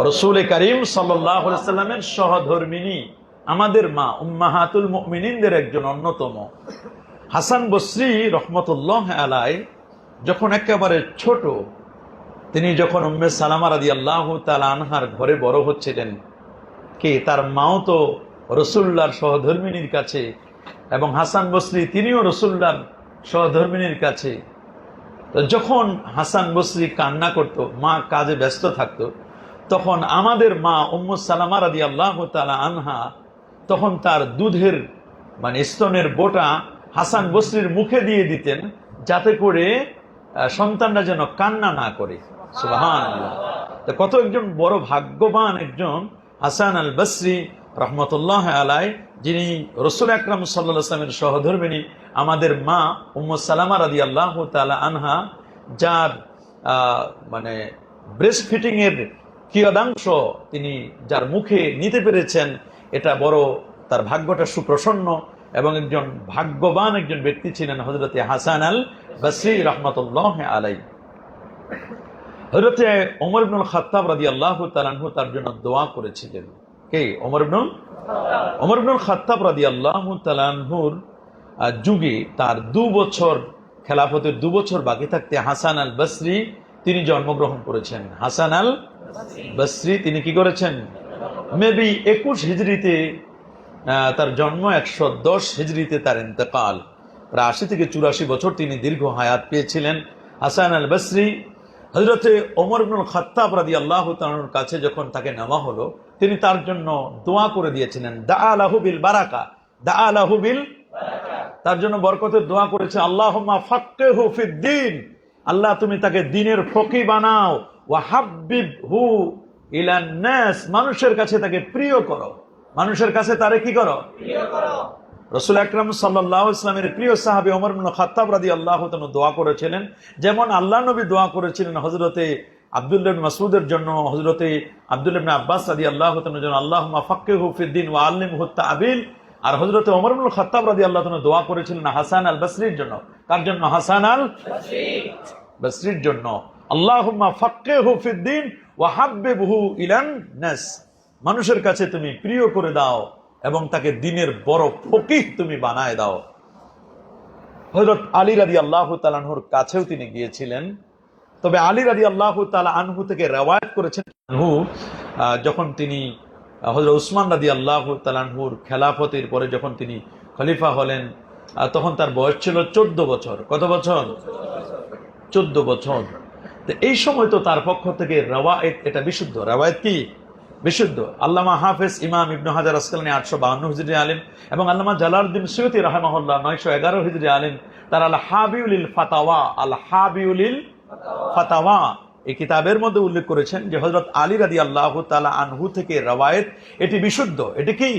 রাসূল করিম সাল্লাল্লাহু আলাইহি ওয়াসাল্লামের সহধর্মিণী, আমাদের মা উম্মাহাতুল মুমিনিনদের একজন অন্যতম। হাসান বসরি রহমতুল্লাহ আলাই যখন একেবারে ছোট, তিনি যখন উম্মে সালামা রাদিয়াল্লাহু তাআলা আনহার ঘরে বড় হচ্ছিলেন, কে তার মাও তো রাসূলুল্লাহর সহধর্মিণীর কাছে, এবং হাসান বসরি তিনিও রাসূলুল্লাহর সহধর্মিণীর কাছে। তো যখন হাসান বসরি কান্না করত, মা কাজে ব্যস্ত থাকতো, তখন আমাদের মা উম্মু সালামা রাদিয়াল্লাহু তাআলা আনহা তখন তার দুধের স্তনের বোটা হাসান বসরির মুখে দিয়ে দিতেন, যাতে করে সন্তানরা যেন কান্না না করে। সুবহানাল্লাহ। তো কত একজন বড় ভাগ্যবান একজন হাসান আল বসরি রহমতুল্লাহ আলাই, যিনি রাসূল আকরাম সাল্লাল্লাহু আলাইহি ওয়াসাল্লামের সহধর্মিণী আমাদের মা উম্মু সালামা রাদিয়াল্লাহু তাআলা আনহা, যার ব্রেস্ট ফিটিং এর কিয়দাংশ তিনি যার মুখে নিতে পেরেছেন, এটা বড় তার ভাগ্যটা সুপ্রসন্ন, এবং একজন ভাগ্যবান একজন ব্যক্তি ছিলেন হযরতে হাসান আল বসরি রহমতুল্লাহ আলাই। হযরতে ওমর ইবনুল খাত্তাব রাদিয়াল্লাহু তাআলা আনহু তার জন্য দোয়া করেছিলেন। কে? ওমর ইবনুল খাত্তাব রাদিয়াল্লাহু তাআলা আনহুর যুগে তার 2 বছর খেলাফতের 2 বছর বাকি থাকতে হাসান আল বসরি তিনি জন্মগ্রহণ করেছেন। হাসান আল বসরি তিনি কি করেছেন? মেবি 21 হিজরিতে তার জন্ম, 110 হিজরিতে তার ইন্তেকাল। প্রায় 80 থেকে 84 বছর তিনি দীর্ঘ হায়াত পেয়েছিলেন হাসান আল বসরি। হযরতে ওমর ইবনুল খাত্তাব রাদিয়াল্লাহু তাআলার কাছে যখন তাকে নেওয়া হলো, তিনি তার জন্য দোয়া করে দিয়েছিলেন, দাআ লাহু বিল বারাকা, দাআ লাহু বিল বারাকা, তার জন্য বরকতের দোয়া করেছে, আল্লাহুম্মা ফাক্কিহু ফিদ্দীন, আল্লাহ তুমি তাকে দ্বীনের ফকিহ বানাও, ওয়া হাব্বিবহু ইলান নাস, মানুষের কাছে তাকে প্রিয় করো, মানুষের কাছে তারে কি করো? প্রিয় করো। রাসূল আকরাম সাল্লাল্লাহু আলাইহি ওয়াসাল্লামের প্রিয় সাহাবী ওমর ইবনুল খাত্তাব রাদিয়াল্লাহু তাআলা দোয়া করেছিলেন, যেমন আল্লাহ নবী দোয়া করেছিলেন হযরতে আব্দুল্লাহ ইবনে মাসউদের জন্য, হযরতে আব্দুল্লাহ ইবনে আব্বাস রাদিয়াল্লাহু তাআলার জন্য, আল্লাহুম্মা ফাক্কিহু ফিদ্দীন ওয়া আল্লিমহু তা'বিল। আর হযরতে ওমর ইবনুল খাত্তাব রাদিয়াল্লাহু তাআলা দোয়া করেছিলেন হাসান আল বসরির জন্য। কার জন্য? হাসান আল বসরির জন্য। আল্লাহুম্মা ফাক্কিহু ফিদ্দীন ওয়া হাব্বিবহু ইলান নাস, মানুষের কাছে তুমি প্রিয় করে দাও এবং তাকে দ্বীনের বড় ফকিহ তুমি বানায় দাও। হযরত আলী রাদিয়াল্লাহু তাআলা আনহুর কাছেও তিনি গিয়েছিলেন। তবে আলী রাদিয়াল্লাহু তাআলা আনহু থেকে রওয়ায়াত করেছেন, আনহু যখন তিনি হযরত উসমান রাদিয়াল্লাহু তাআলা আনহুর খেলাফতের পরে যখন তিনি খলিফা হলেন, তখন তার বয়স ছিল 14 বছর। কত বছর? 14 বছর। তো এই সময় তো তার পক্ষ থেকে রওয়ায়াত, এটা বিশুদ্ধ রওয়ায়াত, কি বিশুদ্ধ। আল্লামা হাফেজ ইমাম ইবনে হাজার আসকালানী 852 হিজরি আলেম, এবং আল্লামা জালালউদ্দিন সুয়ুতী রাহিমাহুল্লাহ 911 হিজরি আলেম, তার আল হাবিউলিল ফাতাওয়া, আল হাবিউলিল ফাতাওয়া এই কিতাবের মধ্যে উল্লেখ করেছেন যে হযরত আলী রাদিয়াল্লাহু তাআলা আনহু থেকে রওয়ায়াত, এটি বিশুদ্ধ। এটি কি?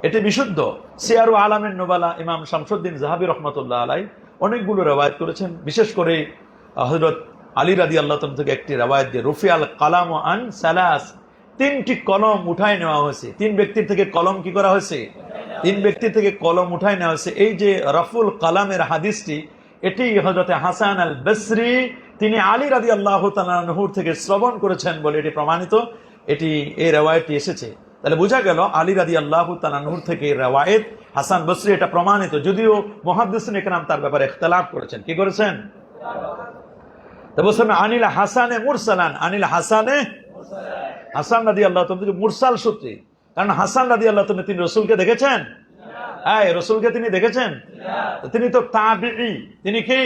এটি বিশুদ্ধ। সিয়ারু আলামিন নুবালা ইমাম শামসুদ্দিন যাহাবী রাহমাতুল্লাহ আলাইহি অনেকগুলো রওয়ায়াত করেছেন। বিশেষ করে হযরত আলী রাদিয়াল্লাহু তাআলা থেকে একটি রওয়ায়াত যে রুফিআল কালাম আন সালাস, 3টি কলম উঠায় নেওয়া হয়েছে। 3 ব্যক্তির থেকে কলম কি করা হয়েছে? 3 ব্যক্তির থেকে কলম উঠায় নেওয়া হয়েছে। এই যে রফুল কালামের হাদিসটি, এটি হযরতে হাসান আল বসরি তিনি আলী রাদিয়াল্লাহু তাআলা আনহুর থেকে শ্রবণ করেছেন বলে এটি প্রমাণিত। এটি এই রওয়ায়াতটি এসেছে। তাহলে বোঝা গেল আলী রাদিয়াল্লাহু তাআলা আনহুর থেকে রওয়ায়াত হাসান বসরি, এটা প্রমাণিত। যদিও মুহাদ্দিসিন ইকরাম তার ব্যাপারে ইখতিলাফ করেছেন। কি করেছেন? তো বলছেন আনিল হাসানে মুরসালান, আনিল হাসানে হাসান রাদিয়াল্লাহু তাআলা থেকে মুরসাল সূত্রে। কারণ হাসান রাদিয়াল্লাহু তাআলা তিনি রাসূলকে দেখেছেন? হ্যাঁ, রাসূলকে তিনি দেখেছেন? তিনি তো তাবিঈ। তিনি কি?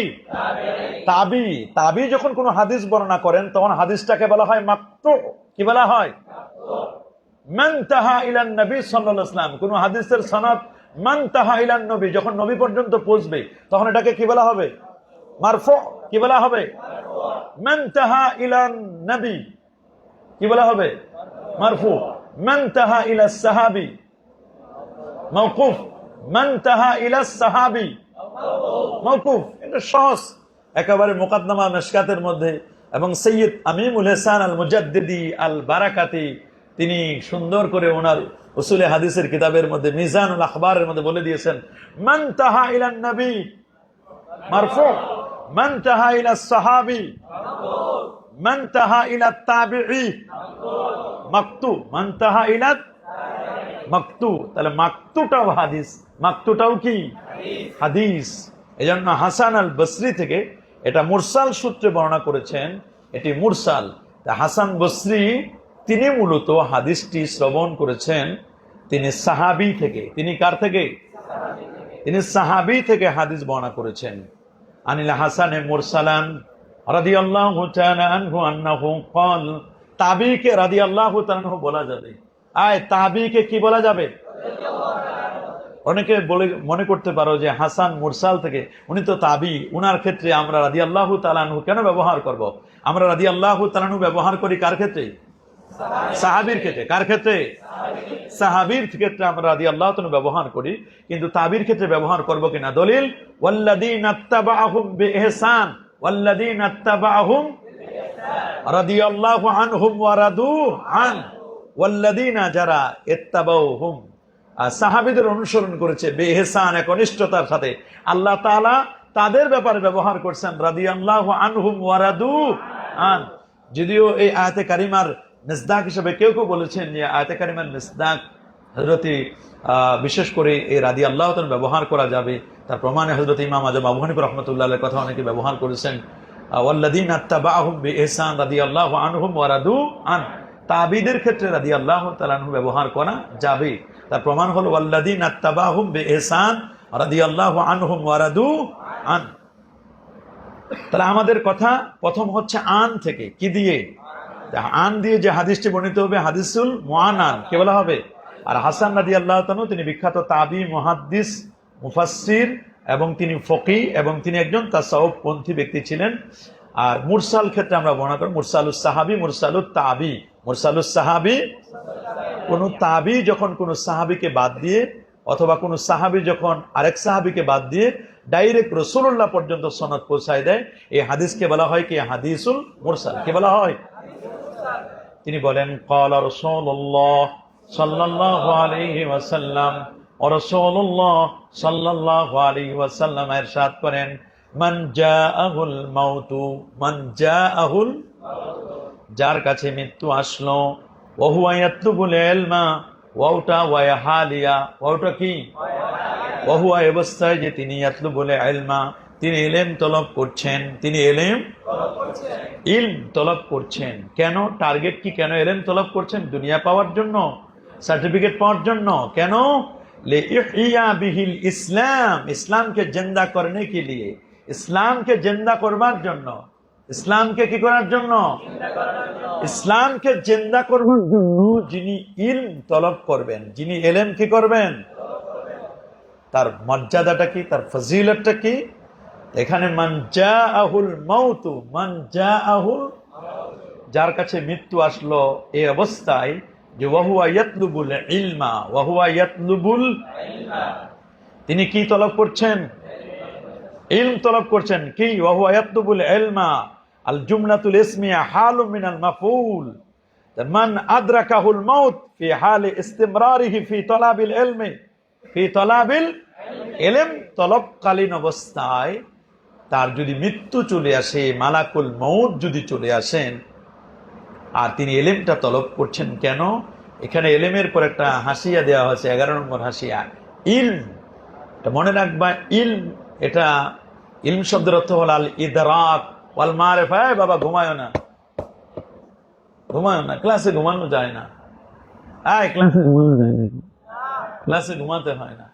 তাবিঈ। তাবিঈ যখন কোনো হাদিস বর্ণনা করেন, তখন হাদিসটাকে বলা হয় মাকতু। কি বলা হয়? মান তাহা ইলান নবী সাল্লাল্লাহু আলাইহি ওয়াসাল্লাম, কোন হাদিসের সনদ মান তাহা ইলান নবী, যখন নবী পর্যন্ত পৌঁছবে, তখন এটাকে কি বলা হবে? মারফু। কি বলা হবে? মান তাহা ইলান নবী কি বলা হবে? মারফু। মান তাহা ইলা সাহাবী মাওকুফ, মান তাহা ইলা সাহাবী মাওকুফ। এটা সহজ একেবারে মুকাদ্দমা মিশকাতের মধ্যে। এবং সৈয়দ আমিমুল ইহসান আল মুজাদ্দিদি আল বারাকাতি তিনি সুন্দর করে ওনার উসুলে হাদিসের কিতাবের মধ্যে মিজানুল আখবারের মধ্যে বলে দিয়েছেন, মান তাহা ইলান নবী মারফু, মান তাহা ইলা সাহাবী মান তাহা ইলা তাবিঈ মাকতু, মান তাহা ইলা মাকতু, তাহলে মাকতুটাও হাদিস, মাকতুটাও কি হাদিস। এজন্য হাসান আল বসরি থেকে এটা মুরসাল সূত্রে বর্ণনা করেছেন, এটি মুরসাল। হাসান বসরি তিনি মূলত হাদিসটি শ্রবণ করেছেন তিনি সাহাবী থেকে। তিনি কার থেকে? তিনি সাহাবী থেকে হাদিস বর্ণনা করেছেন। আনিল হাসানে মুরসালান রাদিয়াল্লাহু তাআলা আনহু আন্নাহু ক্বাল, তাবিকে রাদিয়াল্লাহু তাআলা আনহু বলা যাবে। আয় তাবিকে কি বলা যাবে? অনেকে বলে মনে করতে পারো যে হাসান মুরসাল থেকে, উনি তো তাবি, উনার ক্ষেত্রে আমরা রাদিয়াল্লাহু তাআলা আনহু কেন ব্যবহার করব? আমরা রাদিয়াল্লাহু তাআলা আনহু ব্যবহার করি কার ক্ষেত্রে? সাহাবীর ক্ষেত্রে। কার ক্ষেত্রে? সাহাবীর ক্ষেত্রে আমরা রাদিয়াল্লাহু তাআলা ব্যবহার করি, কিন্তু তাবির ক্ষেত্রে ব্যবহার করব কিনা? দলিল ওয়াল্লাযীনা ইত্তাবাআহুম বিইহসান, ওয়াল্লাযীনা ইত্তাবাআহুম রাদিয়াল্লাহু আনহুম ওয়া রাদু আন, ওয়াল্লাযীনা যারা ইত্তাবাউহুম সাহাবীদের অনুসরণ করেছে বেইহসান একনিষ্ঠতার সাথে, আল্লাহ তাআলা তাদের ব্যাপারে ব্যবহার করছেন রাদিয়াল্লাহু আনহুম ওয়া রাদু আন। যদিও এই আয়াতে কারিমার মিসদাক হিসেবে কেউ কেউ বলেছেন যে আয়াতে কারিমার মিসদাক হযরতে বিশেষ করে এই রাদিয়াল্লাহু তাআলা ব্যবহার করা যাবে, তার প্রমাণে হযরত ইমাম আযম আবু হানিফা রাহমাতুল্লাহ আলাইহির কথা অনেকে ব্যবহার করেছেন। ওয়াল্লাযীনা ইত্তাবাআহুম বিইহসান রাদিয়াল্লাহু আনহুম ওয়া রাদু আন, তাবিদের ক্ষেত্রে রাদিয়াল্লাহু তাআলা আনহু ব্যবহার করা যাবে। তার প্রমাণ হলো ওয়াল্লাযীনা ইত্তাবাআহুম বিইহসান রাদিয়াল্লাহু আনহুম ওয়া রাদু আন। তাহলে আমাদের কথা প্রথম হচ্ছে আন থেকে, কি দিয়ে? আন দিয়ে যে হাদিসটি বর্ণিত হবে হাদিসুল মুআনান কে বলা হবে? আর হাসান রাদিয়াল্লাহু তাআলা তিনি বিখ্যাত তাবি, মুহাদ্দিস, মুফাসসির এবং তিনি ফকি এবং তিনি একজন তাসাউফ পন্থী ব্যক্তি ছিলেন। আর মুরসাল ক্ষেত্রে আমরা বর্ণনা করি মুরসালুস সাহাবী, মুরসালুত তাবি। মুরসালুস সাহাবী, কোন তাবি যখন কোন সাহাবীকে বাদ দিয়ে, অথবা কোন সাহাবী যখন আরেক সাহাবীকে বাদ দিয়ে ডাইরেক্ট রাসূলুল্লাহ পর্যন্ত সনদ পৌঁছায় দেয়, এই হাদিসকে বলা হয় কি? হাদিসুল মুরসাল। কি বলা হয়? তিনি বলেন ক্বালা রাসূলুল্লাহ সাল্লাল্লাহু আলাইহি ওয়াসাল্লাম, রাসূলুল্লাহ সাল্লাল্লাহু আলাইহি ওয়াসাল্লাম ইরশাদ করেন মান জাআহুল মাউতু, মান জাআহুল, যার কাছে মৃত্যু আসলো, ওয়া হুয়া ইয়াতলুবুল ইলমা, ওয়াউটা ওয়া হালিয়া, ওয়াউটা কি? ওয়া হুয়া অবস্থায় যে তিনি ইয়াতলুবুল ইলমা, তিনি ইলম তলব করছেন, তিনি ইলম তলব করছেন। কেন? টার্গেট কি? কেন ইলম তলব করছেন? দুনিয়া পাওয়ার জন্য, সার্টিফিকেট পাওয়ার জন্য? কেন? লিইহইয়া বিহিল ইসলাম, ইসলামকে জিন্দা করনে কে লিয়ে, ইসলামকে জিন্দা করবার জন্য। ইসলামকে কি করার জন্য? ইসলামকে জিন্দা করবার জন্য যিনি ইলম তলব করবেন, যিনি ইলম কি করবেন, তার মর্যাদাটা কি, তার ফজিলতটা কি? এখানে মান জাআহুল মাউতু, মান জাআহুল, যার কাছে মৃত্যু আসলো এই অবস্থায় যে ওয়া হুয়া ইয়াতলুবুল ইলমা, ওয়া হুয়া ইয়াতলুবুল ইলমা, তিনি কি তলব করছেন? ইলম তলব করছেন। কি? ওয়া হুয়া ইয়াতলুবুল ইলমা, আল জুমলাতুল ইসমিয়া হালুম মিনাল মাফউল, মান আদরাকাহুল মাউত ফি হালি ইস্তিমরারিহি ফি তলাবিল ইলমি, ফি তলাবিল ইলম, তলবকালীন অবস্থায় তার যদি মৃত্যু চলে আসে, মালাকুল মউত যদি চলে আসেন, আর তিনি ইলমটা তলব করছেন, কেন? এখানে ইলমের পর একটা হাসিয়া দেওয়া হয়েছে, 11 নম্বর হাসিয়া, ইলম। এটা মনে রাখবা, ইলম, এটা ইলম শব্দের অর্থ হল আল ইদরাক ওয়াল মারিফা। বাবা ঘুমায় না, ঘুমায় না, ক্লাসে ঘুমানো যায় না, ক্লাসে ঘুমানো যায় না, ক্লাসে ঘুমাতে হয় না,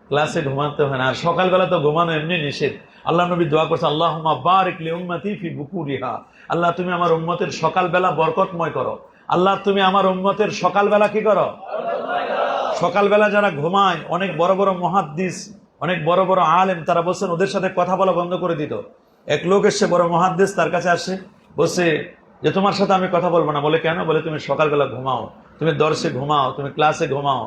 ক্লাসে ঘুমাতে হয় না। আর সকালবেলা তো ঘুমানো এমনি নিষেধ। আল্লাহ নবী দোয়া করছে আল্লাহুম্মা বারিক লি উম্মতি ফি বুকুরিহা, আল্লাহ তুমি আমার উম্মতের সকালবেলা বরকতময় করো। আল্লাহ তুমি আমার উম্মতের সকালবেলা কি করো? সকালবেলা যারা ঘুমায়, অনেক বড় বড় মুহাদ্দিস, অনেক বড় বড় আলেম, তারা বলছেন ওদের সাথে কথা বলা বন্ধ করে দিত। এক লোক এসে, বড় মুহাদ্দিস, তার কাছে আসে, বলছে যে তোমার সাথে আমি কথা বলবো না। বলে কেন? বলে তুমি সকালবেলা ঘুমাও, তুমি দর্শে ঘুমাও, তুমি ক্লাসে ঘুমাও,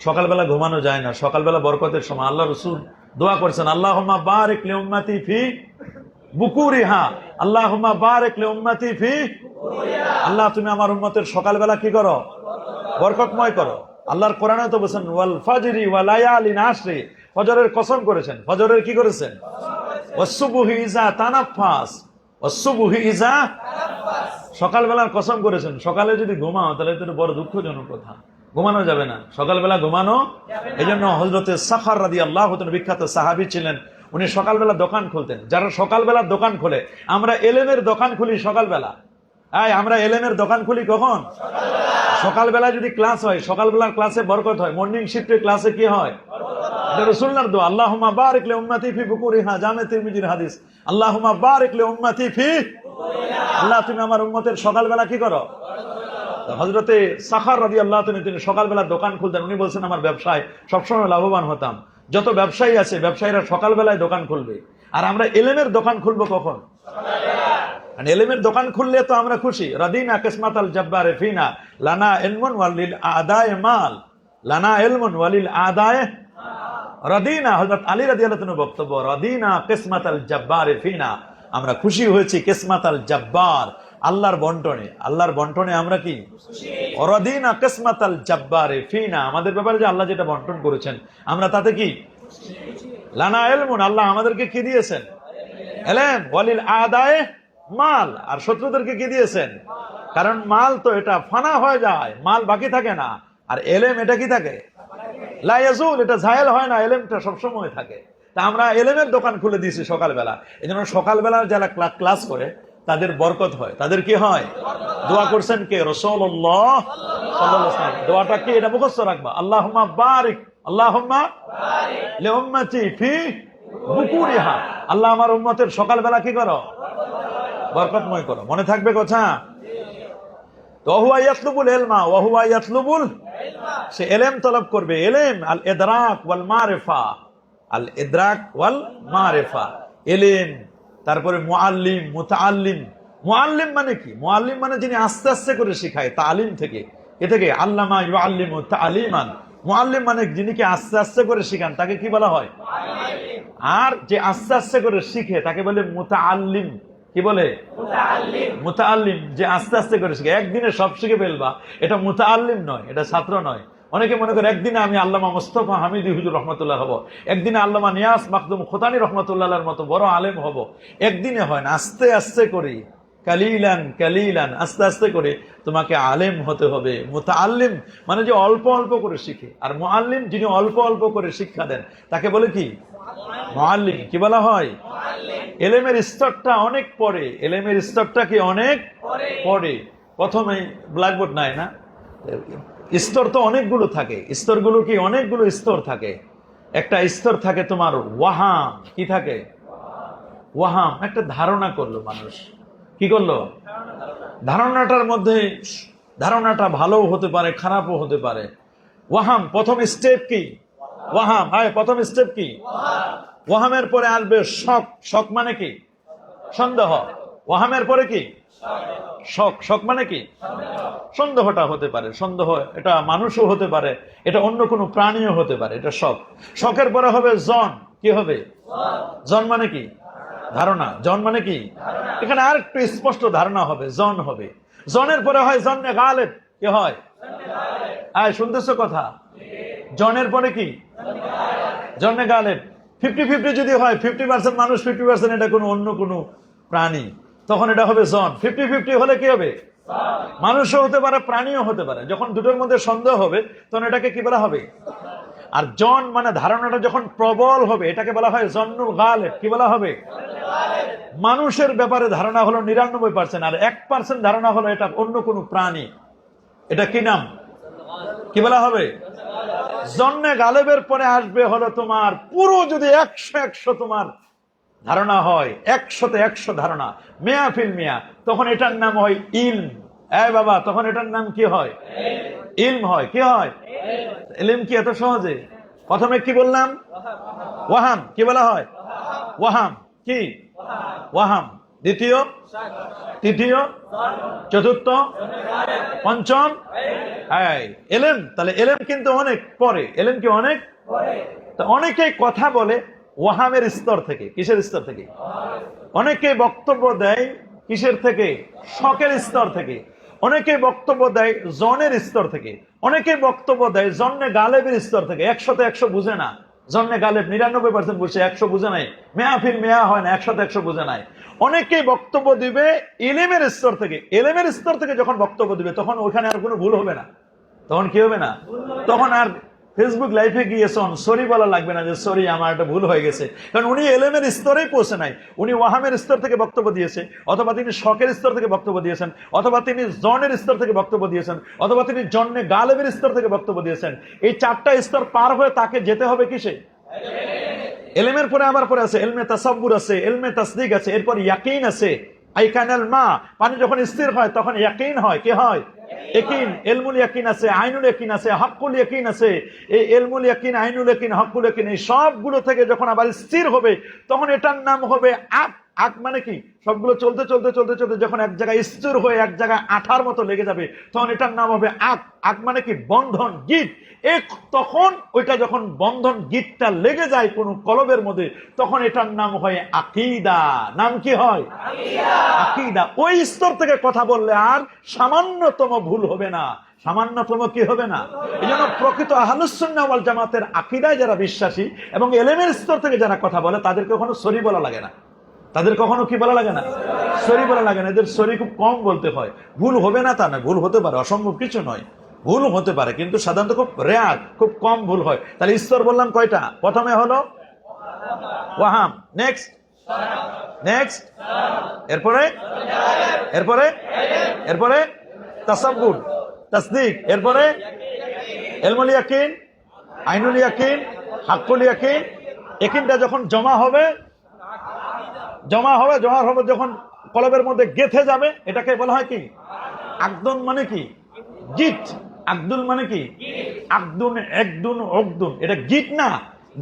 সকালবেলা ঘুমানো যায় না, সকালবেলা বরকতের সময়। আল্লাহ রাসূল দোয়া করছেন আল্লাহুম্মা বারিক লি উম্মতি ফি বুকুরিহা, আল্লাহুম্মা বারিক লি উম্মতি ফি, আল্লাহ তুমি আমার উম্মতের সকালবেলা কি করো? বরকতময় করো। আল্লাহর কোরআনে তো বলেছেন ওয়াল ফাজরি ওয়া লায়ালিন আশরি, ফজরের কসম করেছেন। ফজরের কি করেছেন? ওয়াসসুবহি ইযা তানাফাস, ওয়াসসুবহি ইযা, সকালবেলার কসম করেছেন। সকালে যদি ঘুমাও তাহলে তো বড় দুঃখজনক কথা, ঘুমানো যাবে না, সকালবেলা ঘুমানো। এই জন্য হযরতে সাখার রাদিয়াল্লাহু তাআলা বিখ্যাত সাহাবী ছিলেন, উনি সকালবেলা দোকান খুলতেন। যারা সকালবেলা দোকান খোলে, আমরা এলেমের দোকান খুলি সকালবেলা। আমরা এলেমের দোকান খুলি কখন? সকালবেলা যদি ক্লাস হয়, সকালবেলার ক্লাসে বরকত হয়। মর্নিং শিফটের ক্লাসে কি হয়? এটা রাসূলুল্লাহর দোয়া, আল্লাহুম্মা বারিক লি উম্মতি ফি বুকুরিহা, জামে তিরমিজির হাদিস, আল্লাহুম্মা বারিক লি উম্মতি ফি, আল্লাহ তুমি আমার উম্মতের সকালবেলা কি করো? হযরতে সাখার রাদিয়াল্লাহু তাআলা তিনি সকালবেলা দোকান খুলতেন। উনি বলছেন আমার ব্যবসায় সবসময় লাভবান হতাম। যত ব্যবসায়ী আছে, ব্যবসায়ীরা সকালবেলায় দোকান খুলবে, আর আমরা এলেমের দোকান খুলবো কখন? এলেমের দোকান খুললে তো আমরা খুশি। রাদিনা কিসমাতাল জাব্বারে ফিনা, লানা ইলমুন ওয়ালিল আদায়ে মাল, লানা ইলমুন ওয়ালিল আদায়ে, রাদিনা, হযরত আলী রাদিয়াল্লাহু তাআলা বক্তব্য, রাদিনা কিসমাতাল জাব্বারে ফিনা, আমরা খুশি হয়েছি কিসমাতাল জাব্বার, আল্লাহর বন্টনে। আল্লাহর বন্টনে আমরা কি খুশি? রাদিনা কিসমাতাল জাব্বারে ফিনা, আমাদের ব্যাপারে যে আল্লাহ যেটা বন্টন করেছেন আমরা তাতে কি খুশি। লানা ইলমুন, আল্লাহ আমাদেরকে কি দিয়েছেন? ইলম। ওয়ালিল আদায়ে মাল, আর শত্রুদেরকে কি দিয়েছেন? কারণ মাল তো এটা ফানা হয়ে যায়, মাল বাকি থাকে না। আর এলেম এটা কি থাকে? লা ইয়াজুল, এটা জায়েল হয় না, এলেমটা সবসময় থাকে। তা আমরা এলেমের দোকান খুলে দিয়েছি সকালবেলা। এই জন্য সকালবেলা যারা ক্লাস করে তাদের বরকত হয়। তাদের কি হয়? দোয়া করছেন কে? রাসূলুল্লাহ সাল্লাল্লাহু আলাইহি ওয়াসাল্লাম। দোয়াটা কি? এটা মুখস্থ রাখবা, আল্লাহুম্মা বারিক, আল্লাহুম্মা বারিক লি উম্মতি ফি বুকুরিহা, আল্লাহ আমার উম্মতের সকালবেলা কি করো? বরকতময় করো। মনে থাকবে কথা? তো হুয়া ইয়াতলুবুল ইলমা ওয়া হুয়া ইয়াতলুবুল ইলমা, সে ইলম তলব করবে। ইলম আল ইদরাক ওয়াল মারিফা, আল ইদরাক ওয়াল মারিফা, ইলম। তারপরে মুআল্লিম, মুতাআল্লিম। মুআল্লিম মানে কি? মুআল্লিম মানে যিনি আস্তে আস্তে করে শেখায়, তালিম থেকে। এ থেকে আল্লামা ইউআল্লিমু তালিমান। মুআল্লিম মানে যিনি কি আস্তে আস্তে করে শেখান, তাকে কি বলা হয়? মুআল্লিম। আর যে আস্তে আস্তে করে শিখে তাকে বলে মুতাআল্লিম। কি বলে? মুতাআল্লিম। মুতাআল্লিম যে আস্তে আস্তে করে শিখে। একদিনে সব শিখে ফেলবা, এটা মুতাআল্লিম নয়, এটা ছাত্র নয়। অনেকে মনে করে একদিনে আমি আল্লামা মুস্তাফা হামিদি হুজুর রহমতুল্লাহ হব, একদিনে আল্লামা নিয়াস মাখদুম খোতানি রহমতুল্লাহর মতো বড় আলেম হব। একদিনে হয় না, আস্তে আস্তে করে, কালিলান কালিলান, আস্তে আস্তে করে তোমাকে আলেম হতে হবে। মুতাআল্লিম মানে যে অল্প অল্প করে শিখে, আর মুআল্লিম যিনি অল্প অল্প করে শিক্ষা দেন তাকে বলে কি? মুআল্লিম। কি বলা হয়? এলেমের স্তরটা অনেক পরে। এলেমের স্তরটা কি অনেক পরে। প্রথমে ব্ল্যাকবোর্ড নাই না, স্তর তো অনেকগুলো থাকে। স্তরগুলো কি? অনেকগুলো স্তর থাকে। একটা স্তর থাকে তোমার ওয়াহাম। কি থাকে? ওয়াহাম, একটা ধারণা করলো মানুষ। কি করলো? ধারণাটার মধ্যে ধারণাটা ভালো হতে পারে, খারাপও হতে পারে। ওয়াহাম, প্রথম স্টেপ কি? ওয়াহাম। হ্যাঁ, প্রথম স্টেপ কি? ওয়াহামের পরে আসবে শক। শক মানে কি? সন্দেহ। ওয়াহামের পরে কি? শক। শক মানে কি? সন্দেহটা হতে পারে। সন্দেহ এটা মানুষও হতে পারে, এটা অন্য কোনো প্রাণীও হতে পারে, এটা শক। শকের পরে হবে জন। কি হবে? জন মানে কি? ধারণা। জন মানে কি? এখানে আর একটু স্পষ্ট ধারণা হবে, জন হবে। জনের পরে হয় জন্নে গালেব। কি হয়? আয় শুনতেছো কথা? জনের পরে কি? জন্নে গালেব। 50-50 যদি হয়, 50% মানুষ, 50% এটা কোনো অন্য কোনো প্রাণী, তখন এটা হবে জন। 50-50 হলে কি হবে? মানুষও হতে পারে, প্রাণীও হতে পারে। যখন দুটোর মধ্যে সন্দেহ হবে তখন এটাকে কি বলা হবে? আর জন মানে ধারণাটা যখন প্রবল হবে এটাকে বলা হয় জন্নুল গালেব। কি বলা হবে? মানুষের ব্যাপারে ধারণা হলো 99%, আর 1% ধারণা হলো এটা অন্য কোনো প্রাণী। এটা কি নাম? কি বলা হবে? জন্নে গালেবের পরে আসবে হলো তোমার পুরো, যদি 100 তোমার ধারণা হয়, 100-তে 100 ধারণা, মেয়াফিল মিয়া, তখন এটার নাম হয় ইলম। বাবা, তখন এটার নাম কি হয়? ইলম হয়। কি হয়? ইলম। কি এত সহজে? প্রথমে কি বললাম? ওয়াহাম। কি বলা হয়? ওয়াহাম। কি? ওয়াহাম। দ্বিতীয়, তৃতীয়, চতুর্থ, পঞ্চম এলেম। তাহলে এলেম কিন্তু অনেক পরে। এলেম কি অনেক? অনেকে কথা বলে ওয়াহামের স্তর থেকে। কিসের স্তর থেকে? অনেকে বক্তব্য দেয় কিসের থেকে? শকের স্তর থেকে। অনেকে বক্তব্য দেয় জনের স্তর থেকে। অনেকে বক্তব্য দেয় জন্নে গালেবের স্তর থেকে। 100-তে 100 বুঝে না। জন্নে গালেব 99% বুঝছে, 100 বুঝে নাই। মেয়াফিল মেয়া হয় না, 100 বুঝে নাই। অনেকেই বক্তব্য দিবে ইলমের স্তর থেকে। ইলমের স্তর থেকে যখন বক্তব্য দিবে তখন ওখানে আর কোনো ভুল হবে না। তখন কি হবে না? তখন আর ফেসবুক লাইভে গিয়ে সরি বলা লাগবে না যে সরি আমার একটা ভুল হয়ে গেছে, কারণ উনি এলেমের স্তরেই পৌঁছে নাই। উনি ওয়াহামের স্তর থেকে বক্তব্য দিয়েছে, অথবা তিনি শখের স্তর থেকে বক্তব্য দিয়েছেন, অথবা তিনি জনের স্তর থেকে বক্তব্য দিয়েছেন, অথবা তিনি জন্নে গালেবের স্তর থেকে বক্তব্য দিয়েছেন। এই 4টা স্তর পার হয়ে তাকে যেতে হবে কিসে? এলেমের পরে আবার পরে আছে এলমে তাসাব্বুর আছে, এলমে তাসদিক আছে, এরপর ইয়াকিন আছে। আইকানাল মা, পানি যখন স্থির হয় তখন ইয়াকিন হয়। কি হয়? ইয়াকিন। ইলমুল ইয়াকিন আছে, আইনুল ইয়াকিন আছে, হকুল ইয়াকিন আছে। এই ইলমুল ইয়াকিন, আইনুল ইয়াকিন, হকুল ইয়াকিন, এই সবগুলো থেকে যখন আবার স্থির হবে তখন এটার নাম হবে আক। আক মানে কি? সবগুলো চলতে চলতে চলতে চলতে যখন এক জায়গায় স্থির হয়ে এক জায়গায় আঠার মতো লেগে যাবে তখন এটার নাম হবে আক। আক মানে কি? বন্ধন, গিট। তখন ওইটা যখন বন্ধন গিটটা লেগে যায় কোন কলবের মধ্যে তখন এটার নাম হয় আকীদা। নাম কি হয়? আকীদা। ওই স্তর থেকে কথা বললে আর সামান্যতম ভুল হবে না, সামান্যতম কি হবে না। এই জন্য প্রকৃত আহলুস সুন্নাহ ওয়াল জামাতের আকীদায় যারা বিশ্বাসী এবং ইলমের স্তর থেকে যারা কথা বলে তাদেরকে কখনো সরি বলা লাগে না। তাদের কখনো কি বলা লাগে না? সরি বলা লাগে না। এদের সরি খুব কম বলতে হয়। ভুল হবে না তা না, ভুল হতে পারে, অসম্ভব কিছু নয়, ভুল হতে পারে, কিন্তু সাধারণত খুব রেয়ার, খুব কম ভুল হয়। তাহলে স্তর বললাম কয়টা? প্রথমে হলো ওয়াহাম, নেক্সট নেক্সট, এরপরে এরপরে এরপরে তাসাব্বুর, তাসদিক, এরপরে ইলমুল ইয়াকিন, আইনুল ইয়াকিন, হকুল ইয়াকিন। ইয়াকিনটা যখন জমা হবে যখন কলবের মধ্যে গেথে যাবে এটাকে বলা হয় কি? আকদুন মানে কি? গিট। আকদুল মানে কি? আকদুন, একদুন, অকদুন। এটা গিট না,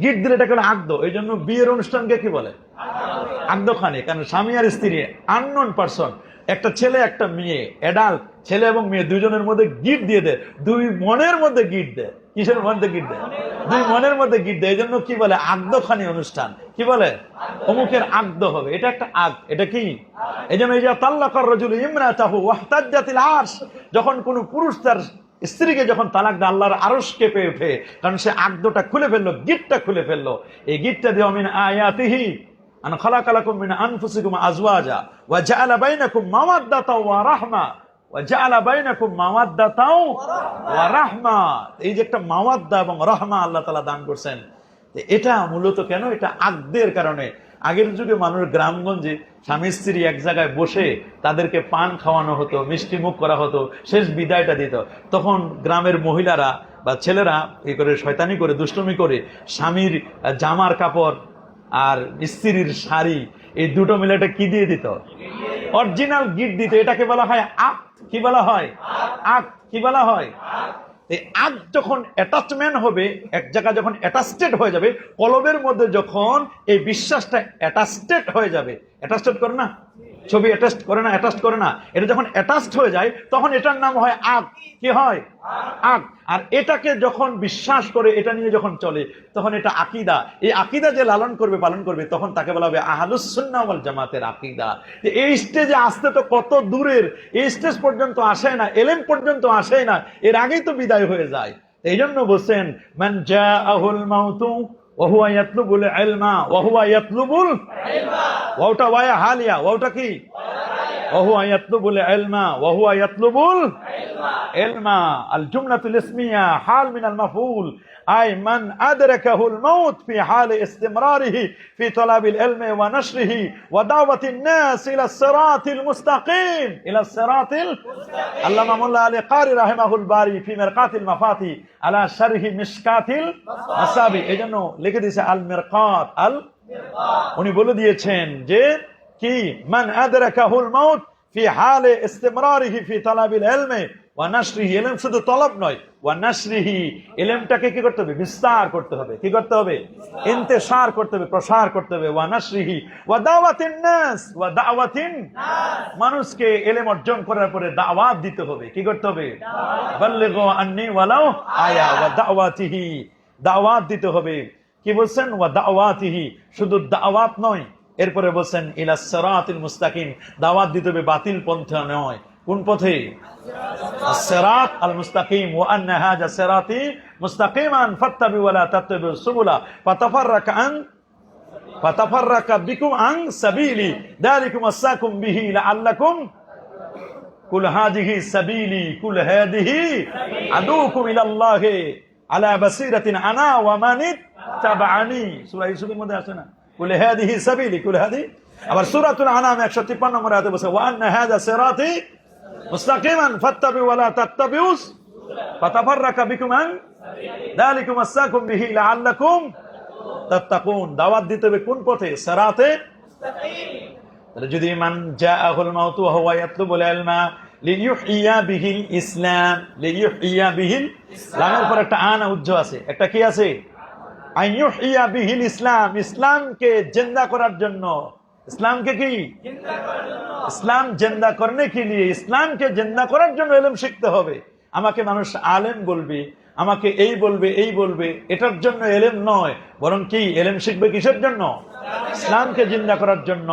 গিট দিলে এটা আকদ। এই জন্য বিয়ের অনুষ্ঠানকে কি বলে? আকদখানি। কারণ স্বামী আর স্ত্রী আননোন পারসন, একটা ছেলে একটা মেয়ে, অ্যাডাল্ট ছেলে এবং মেয়ে, দুইজনের মধ্যে গিট দিয়ে দেয়, দুই মনের মধ্যে গিট দেয়। কিসের মধ্যে গিট দেয়? দুই মনের মধ্যে গিট দেয়। এই জন্য কি বলে? আকদখানি অনুষ্ঠান। কি বলে? অমুকের আকদ হবে, এটা একটা আক। এটা কি? এই জন্য এই যে তাল্লাকার রাজুল ইমরাতাহু ওয়াহতাজ্জাতিল আরশ, যখন কোন পুরুষ তার স্ত্রীকে যখন তালাক দেয় আল্লাহর আরশ কেঁপে ওঠে, কারণ সে আকদটা খুলে ফেললো, গিটটা খুলে ফেললো। এই গিটটা দিয়ে মিন আয়াতিহি আন খালাকা লাকুম মিন আনফুসিকুম আজওয়াজা ওয়া জাআলা বাইনাকুম মাওয়াদ্দাতাও ওয়া রাহমা ওয়া জাআলা বাইনাকুম মাওয়াদ্দাতাও ওয়া রাহমা। এই যে একটা মাওয়াদ্দা এবং রাহমা আল্লাহ তাআলা দান করেছেন, এটা মূলত কেন? এটা আকদের কারণে। আগের যুগে মানুষ গ্রামগঞ্জে স্বামী স্ত্রী এক জায়গায় বসে তাদেরকে পান খাওয়ানো হতো, মিষ্টি মুখ করা হতো, শেষ বিদায়টা দিত। তখন গ্রামের মহিলারা বা ছেলেরা এই করে শয়তানি করে, দুষ্টুমি করে স্বামীর জামার কাপড় আর স্ত্রীর শাড়ি এই দুটো মিলে এটা কি দিয়ে দিত? অরিজিনাল গিফট দিত। এটাকে বলা হয় আক। কি বলা হয়? আক। কি বলা হয়? এই আক যখন অ্যাটাচমেন্ট হবে, এক জায়গায় যখন অ্যাটাচটেড হয়ে যাবে, কলবের মধ্যে যখন এই বিশ্বাসটা অ্যাটাচটেড হয়ে যাবে, অ্যাটাচটেড করে না, ছবি অ্যাটাচড করে না, অ্যাটাচড করে না, এটা যখন অ্যাটাচড হয়ে যায় তখন এটার নাম হয় আক। কি হয়? আক। আর এটাকে যখন বিশ্বাস করে, এটা নিয়ে যখন চলে, তখন এটা আকীদা। এই আকীদা যে লালন করবে, পালন করবে, তখন তাকে বলা হবে আহলুস সুন্নাহ ওয়াল জামাতের আকীদা। এই স্টেজে আসতে তো কত দূরের, এই স্টেজ পর্যন্ত আসে না, এলেম পর্যন্ত আসে না, এর আগেই তো বিদায় হয়ে যায়। এই জন্য বলছেন মান জাআহুল মাউতু ওয়া হুয়া ইয়াতলুবুল ইলমা ওয়া হুয়া ইয়াতলুবুল ইলমা, ওয়াওটা ওয়া হালিয়া, ওয়াওটা কি? وهو يطلب العلم وهو يطلب العلم. الجملة الاسمية حال من المفعول، أي من أدركه الموت في حال استمراره في طلب العلم ونشره ودعوة الناس إلى الصراط المستقيم. إلى الصراط علامة مولا علي قاري رحمه الباري في مرقات المفاتي على شرح مشكات المصابيح। এই জন্য লিখে দিয়েছে আল মিরকাত, আল উনি বলে দিয়েছেন যে কি মান আদরাকাহুল মাউত ফি হালে ইস্তিমরারিহি ফি তালাবিল ইলমি ওয়া নাশরিহি। ইলম শুধু তলব নয়, ওয়া নাশরিহি, ইলমটাকে কি করতে হবে? বিস্তার করতে হবে। কি করতে হবে? ইন্তেশার করতে হবে, প্রসার করতে হবে। ওয়া নাশরিহি ওয়া দাওয়াতিন নাস, ওয়া দাওয়াতিন নাস, মানুষকে ইলম অর্জন করার পরে দাওয়াত দিতে হবে। কি করতে হবে? বাল্লিগু আন্নী ওয়ালাউ আয়া। ওয়া দাওয়াতিহি, দাওয়াত দিতে হবে। কি বলছেন? ওয়া দাওয়াতিহি, শুধু দাওয়াত নয়, এরপরে বলছেন ইলা সিরাতিল মুস্তাকিম, দাওয়াত দিতে হবে বাতিল পন্থা নয়, কোন পথে? الصراط المستقيم وأن هذا صراطي مستقيما فاتبعوا ولا تتبعوا السبل فتفرق بكم عن سبيلي ذلكم وصاكم به لعلكم قل هذه سبيلي قل هذه أدعوكم إلى الله على بصيرة أنا ومن اتبعني সূরা ইউসুফের মধ্যে আছে না قل هذه سبيلي قل هذه আবার সূরাতুল আনাম 153 নম্বর আয়াতে বলছে وأن هذا صراطي مستقيما فاتبعوا ولا تتبعوا فتفرق بكم عن ذلكم وصاكم به لعلكم تتقون দাওয়াত দিতে হবে কোন পথে? সিরাতে মুস্তাকিম। তাহলে যদি মান জাআহুল মাউতু ওয়া হুয়া ইয়াতলুবুল ইলমা লিইউহিয়া বিহিল ইসলাম লিইউহিয়া বিহিল লামের পর একটা আনা উজ্জ আছে, একটা কি আছে? আইয়ুহিয়া বিহিল ইসলাম, ইসলামকে জিন্দা করার জন্য। ইসলামকে কি জিন্দা করার জন্য, ইসলাম জিন্দা করনে के लिए, ইসলামকে জিন্দা করার জন্য ইলম শিখতে হবে। আমাকে মানুষ আলেম বলবে, আমাকে এই বলবে এই বলবে, এটার জন্য ইলম নয়, বরং কি ইলম শিখবে কিসের জন্য? ইসলামকে জিন্দা করার জন্য।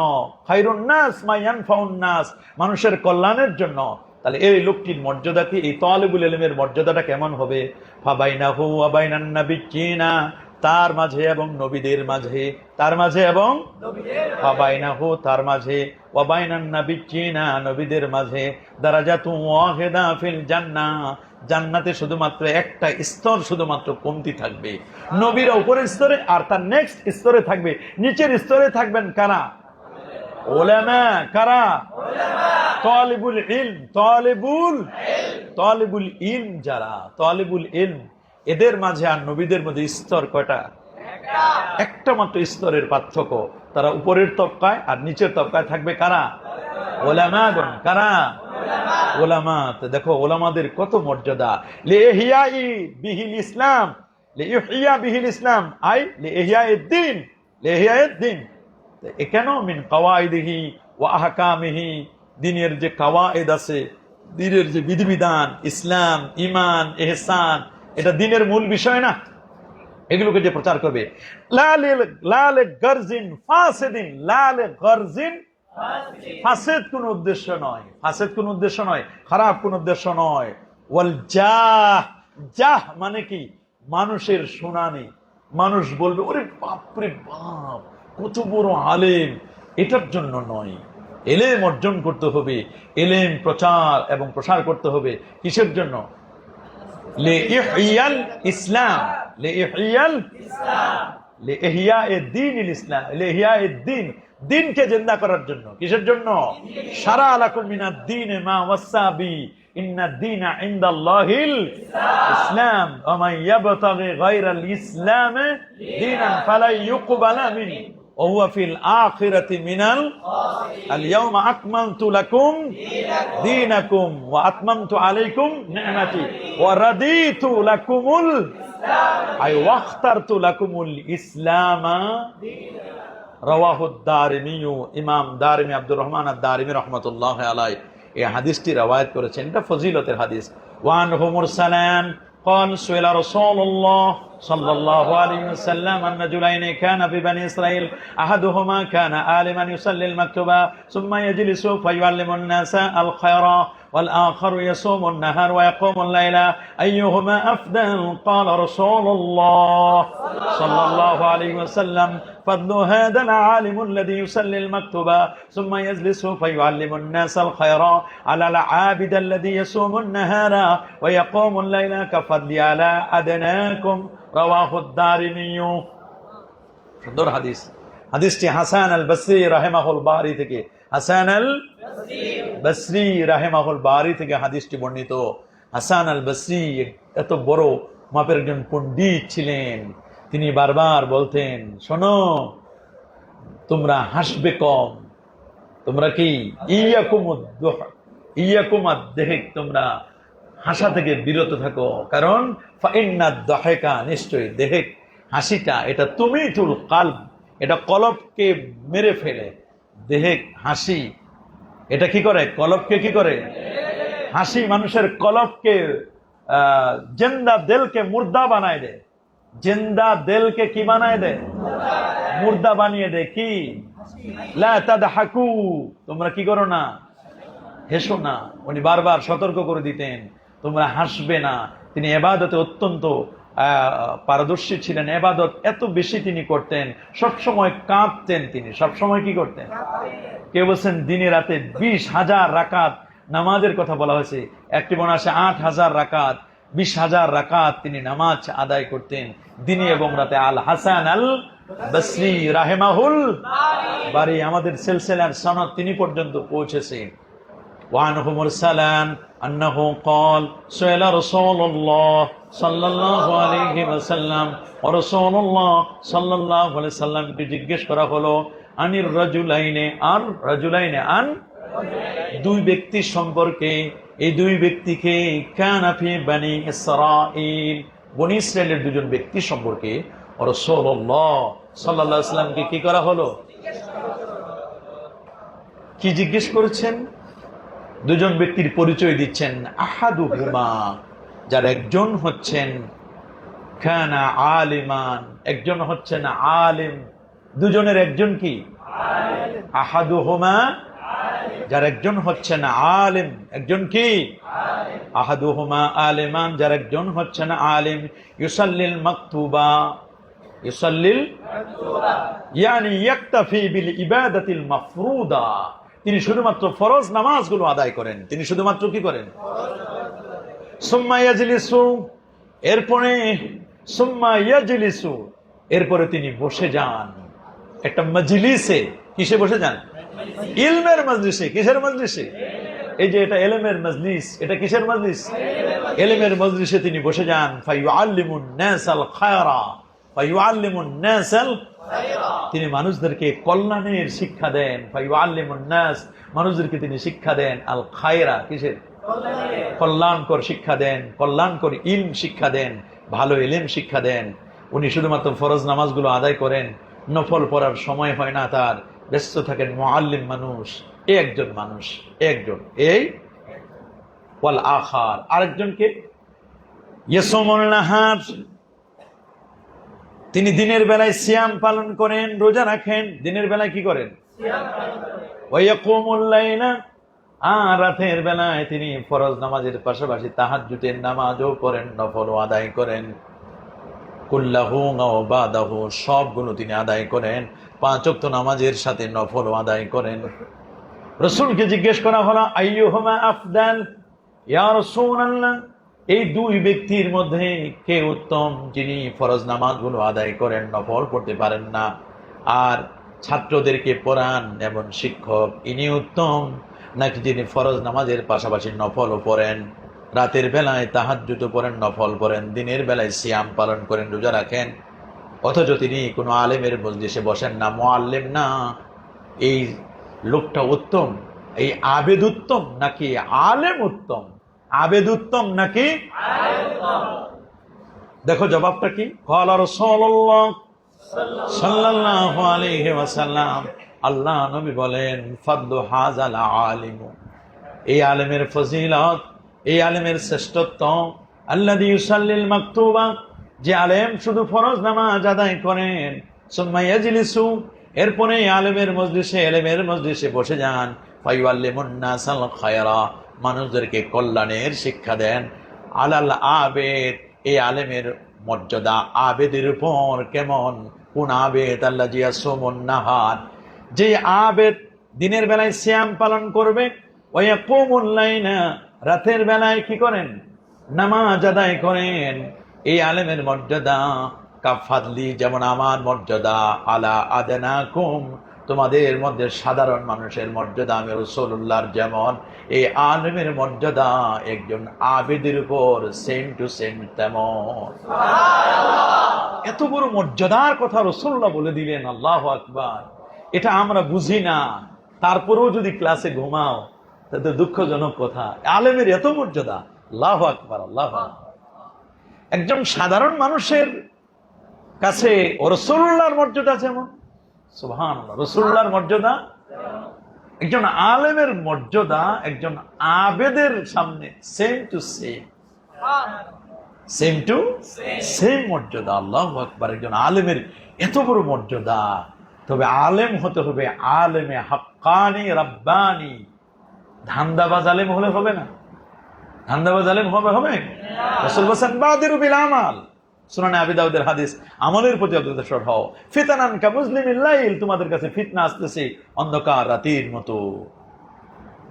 খায়রুন নাস মা ইয়ানফাউন নাস, মানুষের কল্যাণের জন্য। তাহলে এই লোকটির মর্যাদা কি, এই তালিবুল ইলমের মর্যাদাটা কেমন হবে? ফাবাইনাহু ওয়া বাইনান নাবিয়্যিনা, তার মাঝে এবং নবীদের মাঝে, তার মাঝে এবং ফাবাইনাহু, তার মাঝে, ওয়া বাইনান নাবিয়্যিনা, নবীদের মাঝে, দারাজাতুন ওয়াহিদা ফিল জান্নাহ, জান্নাতে শুধুমাত্র একটা স্তর শুধুমাত্র কমতি থাকবে। নবীরা উপরের স্তরে আর তার নেক্সট স্তরে থাকবে, নিচের স্তরে থাকবেন কারা? উলামা। কারা? উলামা। তালিবুল ইলম, তালিবুল ইলম যারা, তালিবুল ইলম, এদের মাঝে আর নবীদের মধ্যে স্তর কয়টা? একটা মাত্র স্তরের পার্থক্য। তারা উপরের তবকায় আর নিচের তবকায় থাকবে কারা? উলামাগণ। কারা? উলামা। তো দেখো উলামাদের কত মর্যাদা। লিইহিয়াই বিহিল ইসলাম, লিইহিয়া বিহিল ইসলাম আই লিইহিয়াইদ দ্বীন, লিইহিয়াইদ দ্বীন। কেন? মিন কাওয়াইদিহি ওয়া আহকামিহি, দ্বীনের যে কাওয়ায়েদ আছে, দ্বীনের যে বিধিবিধান, ইসলাম, ঈমান, ইহসান, এটা দ্বীনের মূল বিষয় না? এগুলোকে যে প্রচার করবে। লালে গারজিন ফাসিদিন, লালে গারজিন ফাসিদ কোন উদ্দেশ্য নয়, ফাসিদ কোন উদ্দেশ্য নয়, খারাপ কোন উদ্দেশ্য নয়। ওয়াল জাহ, জাহ মানে কি? মানুষের শুনানি, মানুষ বলবে ওরে বাপ রে বাপ কত বড় আলেম, এটার জন্য নয়। এলেম অর্জন করতে হবে, এলেম প্রচার এবং প্রসার করতে হবে। কিসের জন্য? লিইহিয়াল ইসলাম, লিইহিয়াল ইসলাম, লিইহিয়াইদ দ্বীনিল ইসলাম, লিইহিয়াইদ দ্বীন, দ্বীনকে জিন্দা করার জন্য। কিসের জন্য? শারা লাকুম মিনাদ দ্বীনি মা ওয়াসা বি ইন্নাদ দ্বীনা ইনদাল্লাহিল ইসলাম ওয়া মান ইয়াবতাগি গায়রাল ইসলাম দীনান ফালা ইউকবালা মিনহু ওয়া হুয়া ফিল আখিরাতি মিনাল আল-ইয়াওমা আকমালতু লাকুম দীনাকুম ওয়া আতমামতু আলাইকুম নি'মাতি ওয়া রাদিতু লাকুমুল ইসলাম আই ওয়াখতারতু লাকুমুল ইসলামা রাওয়াহু দারিমি, ইমাম দারিমি আব্দুর রহমান আদ-দারিমি রাহমাতুল্লাহি আলাইহি এই হাদিসটি রওয়ায়াত করেছেন। এটা ফজিলতের হাদিস। ওয়ান হুমুরসালান قال سئل رسول الله صلى الله عليه وسلم عن رجلين كان في بني إسرائيل أحدهما كان عالما يصلي المكتوبة ثم يجلس فيعلم الناس الخير والآخر يصوم النهار ويقوم الليل أيهما أفضل؟ قال رسول الله صلى الله عليه وسلم فضل هذا العالم الذي يصلي المكتوبة ثم يجلس فيعلم الناس الخير على العابد الذي يصوم النهار ويقوم الليل كفضل على أدناكم رواه الدارمي। সুন্দর হাদিস। হাদিসটি হাসান আল বসরি রাহিমাহুল বারি থেকে, হাসান আল বসরি রাহিমাহুল বারি থেকে হাদিসটি বর্ণিত। হাসান আল বসরি এত বড় মাপের একজন পণ্ডিত ছিলেন। তিনি বারবার বলতেন, শোনো তোমরা হাসবে কম, তোমরা কি ইয়াকুমুদ দাহিক, তোমরা হাসা থেকে বিরত থাকো। কারণ ফাইন্নাদ দাহিকা, নিশ্চয়ই দেহেক হাসিটা, এটা তুমিতুল কালব, এটা কলবকে মেরে ফেলে। দেহেক হাসি এটা কি করে? কলবকে কি করে? হাসি মানুষের কলবকে, জিন্দা দিলকে মুর্দা বানায় দেয়। জিন্দা দিলকে কি বানায় দেয়? মুর্দা বানিয়ে দেয়। কি? লা তাদহাকু, তোমরা কি করো না? হেসো না। উনি বারবার সতর্ক করে দিতেন, তোমরা হাসবে না। তিনি এবাদতে অত্যন্ত পারদর্শী ছিলেন, এবাদত এত বেশি তিনি করতেন, সবসময় কাঁদতেন। তিনি সবসময় কি করতেন? কেউ বলছেন দিনে রাতে 20,000 রাকাত নামাজের কথা বলা হয়েছে, একটি মনে আসে 8,000 রাকাত, 20,000 রাকাত তিনি নামাজ আদায় করতেন দিনে এবং রাতে। আল হাসান আল বসরি রাহেমাহুল বারি, আমাদের সিলসিলার সনদ তিনি পর্যন্ত পৌঁছেছে। وعنه مرسلا أنه قال سئل رسول الله صلى الله عليه وسلم ورسول الله صلى الله عليه وسلم কে জিজ্ঞেস করা হলো আনির রাজুলাইনে, আর রাজুলাইনে আন, দুই ব্যক্তি সম্পর্কে। এই দুই ব্যক্তিকে কানা ফি বনি ইসরাঈল, বনি ইসরাইলের দুজন ব্যক্তি সম্পর্কে রাসূলুল্লাহ সাল্লাল্লাহু আলাইহি ওয়াসাল্লামকে কি করা হলো? কি জিজ্ঞেস করেছেন? দুজন ব্যক্তির পরিচয় দিচ্ছেন। আহাদুহুমা, যার একজন হচ্ছেন কানা আলিমান, একজন হচ্ছেন আলিম। দুজনের একজন কি? আহাদুহুমা, যার একজন হচ্ছেন আলিম, একজন কি? আহাদুহুমা আলিমান, যার একজন হচ্ছেন আলিম। ইউসাল্লিল মাকতুবা, ইউসাল্লিল ইয়ানি ইয়াকতাফি বিল ইবাদাতিল মাফরুদা, তিনি শুধুমাত্র ফরজ নামাজগুলো আদায় করেন। তিনি শুধুমাত্র কি করেন? সুম্মা ইয়াজলিসু, এরপরে সুম্মা ইয়াজলিসু, এরপরে তিনি বসে যান একটা মজলিসে। কিসে বসে যান? ইলমের মজলিসে। কিসের মজলিসে? এই যে এটা ইলমের মজলিস, এটা কিসের মজলিস? ইলমের মজলিসে তিনি বসে যান। ফায়ুআল্লিমুন নাসাল খায়রা, ফায়ুআল্লিমুন নাসাল, তিনি মানুষদেরকে কল্যাণের শিক্ষা দেন। ফায়ুআল্লিমুন নাস, মানুষদেরকে তিনি শিক্ষা দেন আল খায়রা, কিসের? কল্যাণকর শিক্ষা দেন, কল্যাণকর ইলম শিক্ষা দেন, ভালো ইলম শিক্ষা দেন। উনি শুধুমাত্র ফরজ নামাজগুলো আদায় করেন, নফল পড়ার সময় হয় না তার, ব্যস্ত থাকেন। মুআল্লিম মানুষ, এই একজন মানুষ, একজন। এই ওয়াল আখার, আরেকজনকে ইয়াসুমুন নাহার, তিনি দিনের বেলায় সিয়াম পালন করেন, রোজা রাখেন। দিনের বেলায় কি করেন? ওয়া ইয়াকুমুল লাইলা, আর রাতের বেলায় তিনি ফরজ নামাজের পাশাপাশি তাহাজ্জুদের নামাজও পড়েন, নফলও আদায় করেন। কুল্লাহু ওয়া বাদাহু, সবগুলো তিনি আদায় করেন। 5 ওয়াক্ত নামাজের সাথে নফলও আদায় করেন। রাসূলকে জিজ্ঞেস করা হলো আইয়ুহুমা আফদাল ইয়া রাসূলুল্লাহ, এই দুই ব্যক্তির মধ্যে কে উত্তম? যিনি ফরজ নামাজগুলো আদায় করেন, নফল পড়তে পারেন না, আর ছাত্রদেরকে পড়ান এমন শিক্ষক, ইনি উত্তম, নাকি যিনি ফরজ নামাজের পাশাপাশি নফলও পড়েন, রাতের বেলায় তাহাজ্জুদও পড়েন, নফল পড়েন, দিনের বেলায় সিয়াম পালন করেন, রোজা রাখেন, অথচ তিনি কোনো আলেমের মজলিসে বসেন না, মুআল্লিম না? এই লোকটা উত্তম, এই আবেদ উত্তম নাকি আলেম উত্তম? আবেদ উত্তম নাকি? দেখো জবাবটা কি। ক্বালা রাসূলুল্লাহ সাল্লাল্লাহু আলাইহি ওয়াসাল্লাম, আল্লাহ নবী বলেন, ফাদলু হাযাল আলিম, এই আলেমের ফজিলত, এই আলেমের শ্রেষ্ঠত্ব, আল্লাযী ইউসাল্লিল মাকতুবা, যে আলেম শুধু ফরজ নামাজ আদায় করেন, সুম্মা ইয়াজলিসু, এরপরে আলেমের মজলিসে, ইলমের মজলিসে বসে যান, ফায়ুআল্লিমুন নাসাল খায়রা, মানুষদেরকে কল্যাণের শিক্ষা দেন। আলাল আবেদ, এই আলেমের মর্যাদা আবেদের উপর কেমন? কোন আবেদ? আল্লাযী ইয়াসুমুন নাহার, যে আবেদ দিনের বেলায় সিয়াম পালন করবে, ওয়া ইয়াকুমুল লাইলা, রাতের বেলায় কি করেন? নামাজ আদায় করেন। এই আলেমের মর্যাদা কাফাদলি, যেমন আমার মর্যাদা, আলা আদনাকুম, তোমাদের মধ্যে সাধারণ মানুষের মর্যাদা আমি রাসূলুল্লাহর যেমন, এই আলেমের মর্যাদা একজন আবেদের উপর সেম টু সেম তেমন। এত বড় মর্যাদার কথা রাসূলুল্লাহ বলে দিলেন, আল্লাহু আকবার। এটা আমরা বুঝি না, তারপরেও যদি ক্লাসে ঘুমাও তাতে দুঃখজনক কথা। আলেমের এত মর্যাদা, আল্লাহু আকবার, আল্লাহু আকবার। একজন সাধারণ মানুষের কাছে রাসূলুল্লাহর মর্যাদা যেমন, সুবহানাল্লাহ, রাসূলুল্লাহর মর্যাদা, একজন আলেমের মর্যাদা একজন আবেদের সামনে same to same, same to same মর্যাদা। আল্লাহু আকবার। একজন আলেমের এত বড় মর্যাদা, তবে আলেম হতে হবে আলেমে হাক্কানি রাব্বানি, ধান্দাবাজ আলেম হলে হবে না? ধান্দাবাজ আলেম হবে? রাসূল বলেছেন বাদিরু বিল আমাল, সুনানে আবি দাউদের হাদিস, আমলের প্রতি অগ্রসর হও। ফিতানান কা মুজলিমিল লাইল, তোমাদের কাছে ফিতনা আসতেছে অন্ধকার রাতের মতো।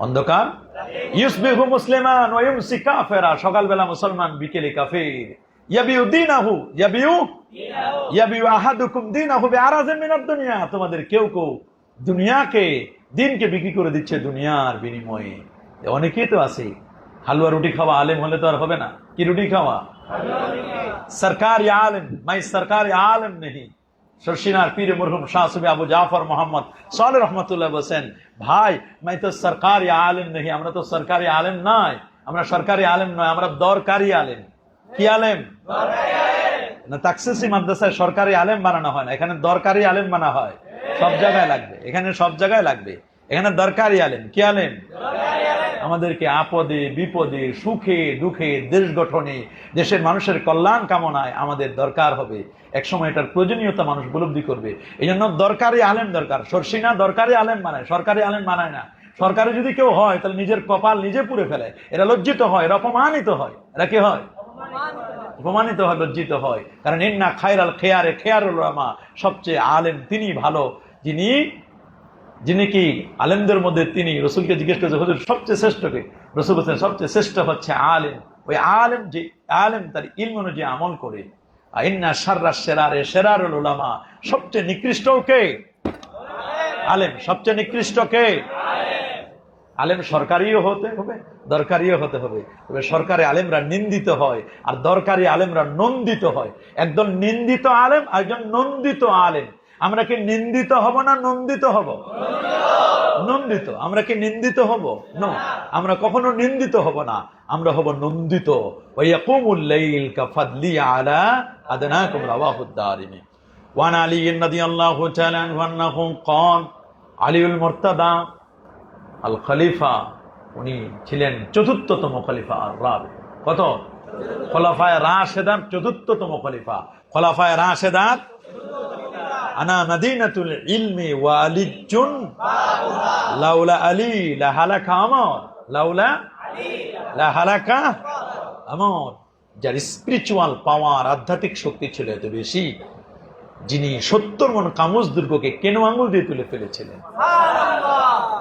অন্ধকার, ইউসবিহু মুসলিমান ওয়া ইউমসি কাফিরা, সকালবেলা মুসলমান বিকেলে কাফির। ইয়াবিউ দীনাহু, ইয়াবিউ আহাদুকুম দীনাহু বিআরাজিন মিনাদ দুনিয়া, তোমাদের কেউ দুনিয়াকে, দিনকে বিক্রি করে দিচ্ছে দুনিয়ার বিনিময়ে। অনেকেই তো আছে হালুয়া রুটি খাওয়া, আলেম হলে তো আর হবে না। কি রুটি খাওয়া? সরকারি আলেম, মাই সরকারি আলেম নেই। শর্ষিনার পীরে মরহুম শাহ সুফি আবু জাফর মোহাম্মদ সালেহ রহমতুল্লাহ বলেন, ভাই मैं तो सरकारी आलिम नहीं, আমরা তো সরকারি আলেম নয়, আমরা সরকারি আলেম নয়, আমরা দরকারি আলেম। কি আলেম? না, তাকসিসি মাদ্রাসায় সরকারি আলেম বানানো হয় না, এখানে দরকারি আলেম বানা হয়। সব জায়গায় লাগবে, এখানে সব জায়গায় লাগবে। এখানে দরকারি আলেম। কি আলেম? আমাদেরকে আপদে বিপদে সুখে দুঃখে দেশ গঠনে দেশের মানুষের কল্যাণ কামনায় আমাদের দরকার হবে। একসময় এটার প্রয়োজনীয়তা মানুষ উপলব্ধি করবে। এই জন্য দরকারি আলেম দরকার। সরসিনা দরকারি আলেম বানায়, সরকারি আলেম বানায় না। সরকারি যদি কেউ হয় তাহলে নিজের কপাল নিজে পুড়ে ফেলে, এরা লজ্জিত হয়, এরা অপমানিত হয়। এরা কি হয়? অপমানিত হয়, লজ্জিত হয়। কারণ ইন্না খায়রাল খেয়ারে খেয়ারুল উলামা, সবচেয়ে আলেম তিনি ভালো যিনি কি আলেমদের মধ্যে তিনি। রসুলকে জিজ্ঞেস করেছে, হুজুর সবচেয়ে শ্রেষ্ঠ কে? রসুল বলছেন সবচেয়ে শ্রেষ্ঠ হচ্ছে আলেম। ওই আলেম যে আলেম তার ইলম অনুযায়ী আমল করে। ইন্না শাররাশ শিরারে শিরারুল উলামা, সবচেয়ে নিকৃষ্ট কে? আলেম। সবচেয়ে নিকৃষ্ট কে? আলেম। সরকারিও হতে হবে, দরকারিও হতে হবে। তবে সরকারি আলেমরা নিন্দিত হয় আর দরকারি আলেমরা নন্দিত হয়। একদল নিন্দিত আলেম, একজন নন্দিত আলেম। আমরা কি নিন্দিত হব না নন্দিত হব? নন্দিত। আমরা কি নিন্দিত হব? না, আমরা কখনো নিন্দিত হব না, আমরা হব নন্দিত। ওয়ায়াকুমুল লাইল কাফাদলি আলা আদনাকুম, রাওয়াহুদ দারিমি। ওয়ান আলী রাদিয়াল্লাহু তাআলা আনহু قال, আলীউল মুরতাদা আল খলিফা, উনি ছিলেন চতুর্থতম খলিফা। আর রাবি কত? খোলাফায়ে রাশেদার চতুর্থতম খলিফা। খোলাফায়ে রাশেদার আনা মদিনাতুল ইলমি ওয়া আলিজুন লাউলা আলী লা হালাকা আমর, লাউলা আলী লা হালাকা আমর। যার স্পিরিচুয়াল পাওয়ার, আধ্যাত্মিক শক্তি ছিল এত বেশি, যিনি 70 মণ কামুজ দুর্গকে কেন আঙ্গুল দিয়ে তুলে ফেলেছিলেন।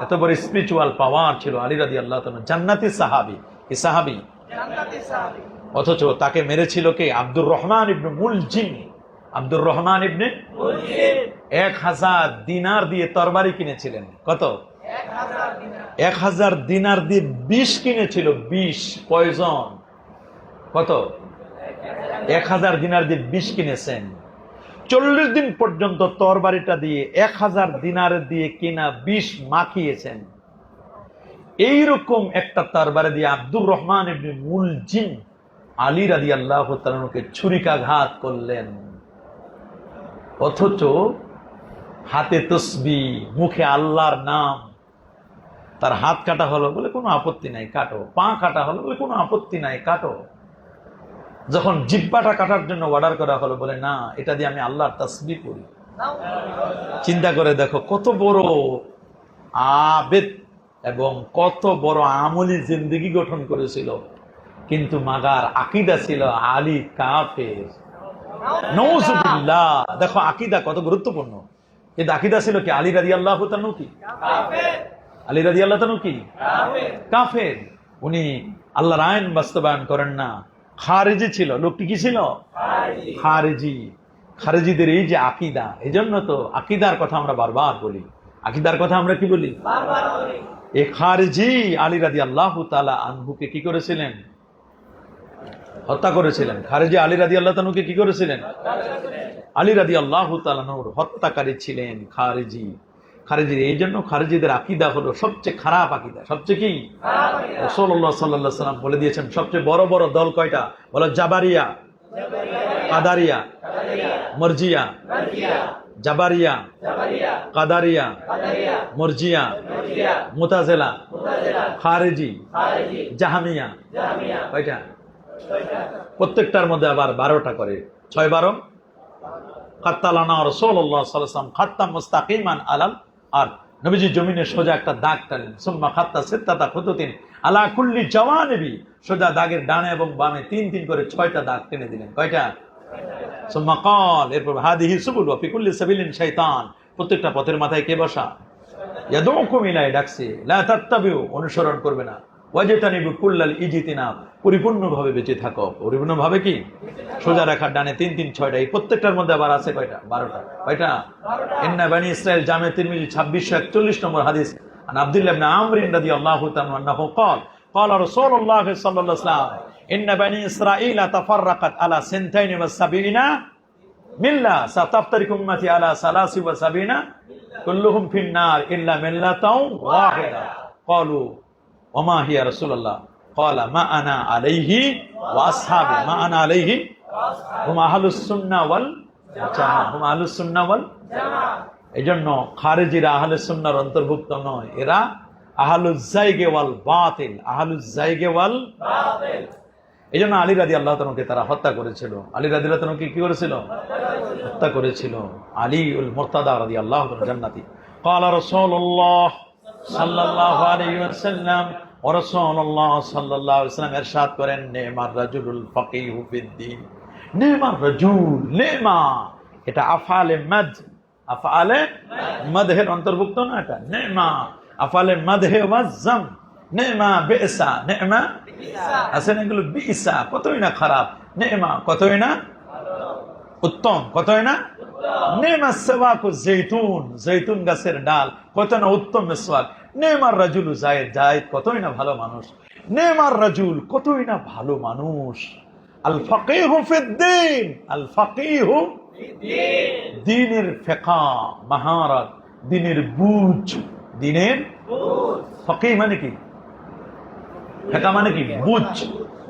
এত বড় স্পিরিচুয়াল পাওয়ার ছিল আলী রাদিয়াল্লাহু তাআলা। জান্নাতি সাহাবী। কি সাহাবী? জান্নাতি সাহাবী। অথচ তাকে মেরেছিল কে? আব্দুর রহমান ইবনে মুলজিম। আব্দুর রহমান ইবনে মুলজিম 1000 দিনার দিয়ে তরবারি কিনেছিলেন। কত? 1000 দিনার দিয়ে বিষ কিনেছিল। বিষ, পয়জন। কত? 1000 দিনার দিয়ে বিষ কিনেছেন। 40 দিন পর্যন্ত তরবারিটা দিয়ে 1000 দিনার দিয়ে কিনা বিষ মাখিয়েছেন। এইরকম একটা তরবারি দিয়ে আব্দুর রহমান ইবনে মুলজিম আলী রাদিয়াল্লাহু তাআলাকে ছুরিকাঘাত করলেন। অথচ হাতে তসবিহ, মুখে আল্লাহর নাম। তার হাত কাটা হলো বলে কোনো আপত্তি নাই, কাটো। পা কাটা হলো বলে কোনো আপত্তি নাই, কাটো। যখন জিহ্বাটা কাটার জন্য অর্ডার করা হলো, বলে না, এটা দিয়ে আমি আল্লাহর তাসবিহ করি। চিন্তা করে দেখো কত বড় আবেদ এবং কত বড় আমলি জিন্দেগি গঠন করেছিল, কিন্তু মাগার আকীদা ছিল আলী কাফের। নাউযুবিল্লাহ। দেখো আকীদা কত গুরুত্বপূর্ণ। কিন্তু আকীদা ছিল কি? আলী রাদিয়াল্লাহু তাআলা কি কাফের? আলী রাদিয়াল্লাহু তাআলা কি কাফের? উনি আল্লাহর আইন বাস্তবায়ন করেন না, খারেজি ছিল। লোকটি কি ছিল? খারেজি। খারেজিদের এই যে আকীদা, এই জন্য তো আকীদার কথা আমরা বারবার বলি। আকীদার কথা আমরা কি বলি? বারবার বলি। এই খারেজি আলী রাদিয়াল্লাহু তাআলা আনহুকে কি করেছিলেন? হত্যা করেছিলেন। খারেজি আলী রাদিয়াল্লাহু তাআলাকে কি করেছিলেন? আলী রাদিয়াল্লাহু তাআলা আনহুর হত্যাকারী ছিলেন খারেজি। খারেজি। এই জন্য খারেজিদের আকীদা হলো সবচেয়ে খারাপ আকীদা। সবচেয়ে কি খারাপ আকীদা? রাসূলুল্লাহ সাল্লাল্লাহু আলাইহি ওয়াসাল্লাম বলে দিয়েছেন সবচেয়ে বড় বড় দল কয়টা? বলো জাবারিয়া, কাদারিয়া, মারজিয়া, জাবারিয়া, কাদারিয়া, মারজিয়া, মুতাজিলা, খারেজি, জাহমিয়া। কয়টা? প্রত্যেকটার মধ্যে আবার 12টা করে। 6-12। কাত্তালানা রাসূলুল্লাহ সাল্লাল্লাহু আলাইহি ওয়াসাল্লাম খাত্তাম মুস্তাকিমান আলাল আরদ। নবীজি জমিনে সোজা একটা দাগ টানলেন, সুম্মা খাত্তা সিত্তাতা খুতুতিন আলা কুল্লি জাওয়ানিবি, সোজা দাগের ডানে এবং বামে 3 করে 6টা দাগ টেনে দিলেন। কয়টা? সুম্মা ক্বাল, এরপর হাদিহি সুবুল ওয়া ফি কুল্লি সাবিলিন শাইতান, প্রত্যেকটা পথের মাথায় কে বসা? ইয়াদউকুম ইলাইহি, ডাকছে, লা তাত্তাবিউ, অনুসরণ করবে না, ওয়াজতানিবু কুল্লাল ইজতিনাব, পরিপূর্ণভাবে বেঁচে থাকো। পরিপূর্ণভাবে কি? সোজা রেখার ডানে 3 6টা, এই প্রত্যেকটার মধ্যে আবার আছে কয়টা? 12টা। কয়টা? ইন্না বানি ইসরাইল, জামে তিরমিজি 2641 নম্বর হাদিস, আন আব্দুল্লাহ ইবনে আমর রাদিয়াল্লাহু তাআলা আনহু قال قال رسول الله صلى الله عليه وسلم ان بني اسرائيل تفرقت على 72 মিল্লা সাতাফতারিকুম উম্মতি আলা 73 কুল্লুহুম ফিন্নার ইল্লা মিল্লাতাও ওয়াহিদা। ক্বালু ওয়া মা হিয়া রাসূলুল্লাহ? ক্বালা মা আনা আলাইহি ওয়া আসহাবি, মা আনা আলাইহি হুম আহলুস সুন্নাহ ওয়াল জামাআহ, হুম আহলুস সুন্নাহ ওয়াল জামাআহ। এজন্য খারিজিরা আহলুস সুন্নাহর অন্তর্ভুক্ত নয়, এরা আহলুজ জায়গে ওয়াল বাতিল, আহলুজ জায়গে ওয়াল বাতিল। এজন্য আলী রাদিয়াল্লাহু তাআলাকে তারা হত্যা করেছিল। আলী রাদিয়াল্লাহু তাআলাকে কি করেছিল? হত্যা করেছিল। আলী উল মুরতাদা রাদিয়াল্লাহু তাআলা জান্নাতি। ক্বালা রাসূলুল্লাহ সাল্লাল্লাহু আলাইহি ওয়াসাল্লাম, ওয়া রাসূলুল্লাহ সাল্লাল্লাহু আলাইহি ওয়াসাল্লাম ইরশাদ করেন, নেমার রাজুলুল ফাকিহু ফিদ্দিন। নেমার রাজুল, নেমা এটা আফআলে মাদ, আফআলে মাদহের অন্তর্ভুক্ত না এটা। নেমা আফআলে মাদহে ওয়াজ্জাম, নেমা বিসা, নেমা আছে না, এগুলো বিসা কতই না খারাপ, নেমা কতই না উত্তম, কতই না নেমা সিওয়াকু জৈতুন, জৈতুন গাছের ডাল কত না উত্তম মিসওয়াক। নেমার রাজুলু জায়েদ, জায়েদ কতই না ভালো মানুষ। নেমার রাজুল কতই না ভালো মানুষ। আল ফাকিহু ফিদ্দিন, আল ফাকিহু ফিদ্দিন, দ্বীনের ফিকহ, মাহারাত, দ্বীনের বুঝ, দ্বীনের বুঝ। ফাকিহ মানে কি? ফেকা মানে কি? বুঝ।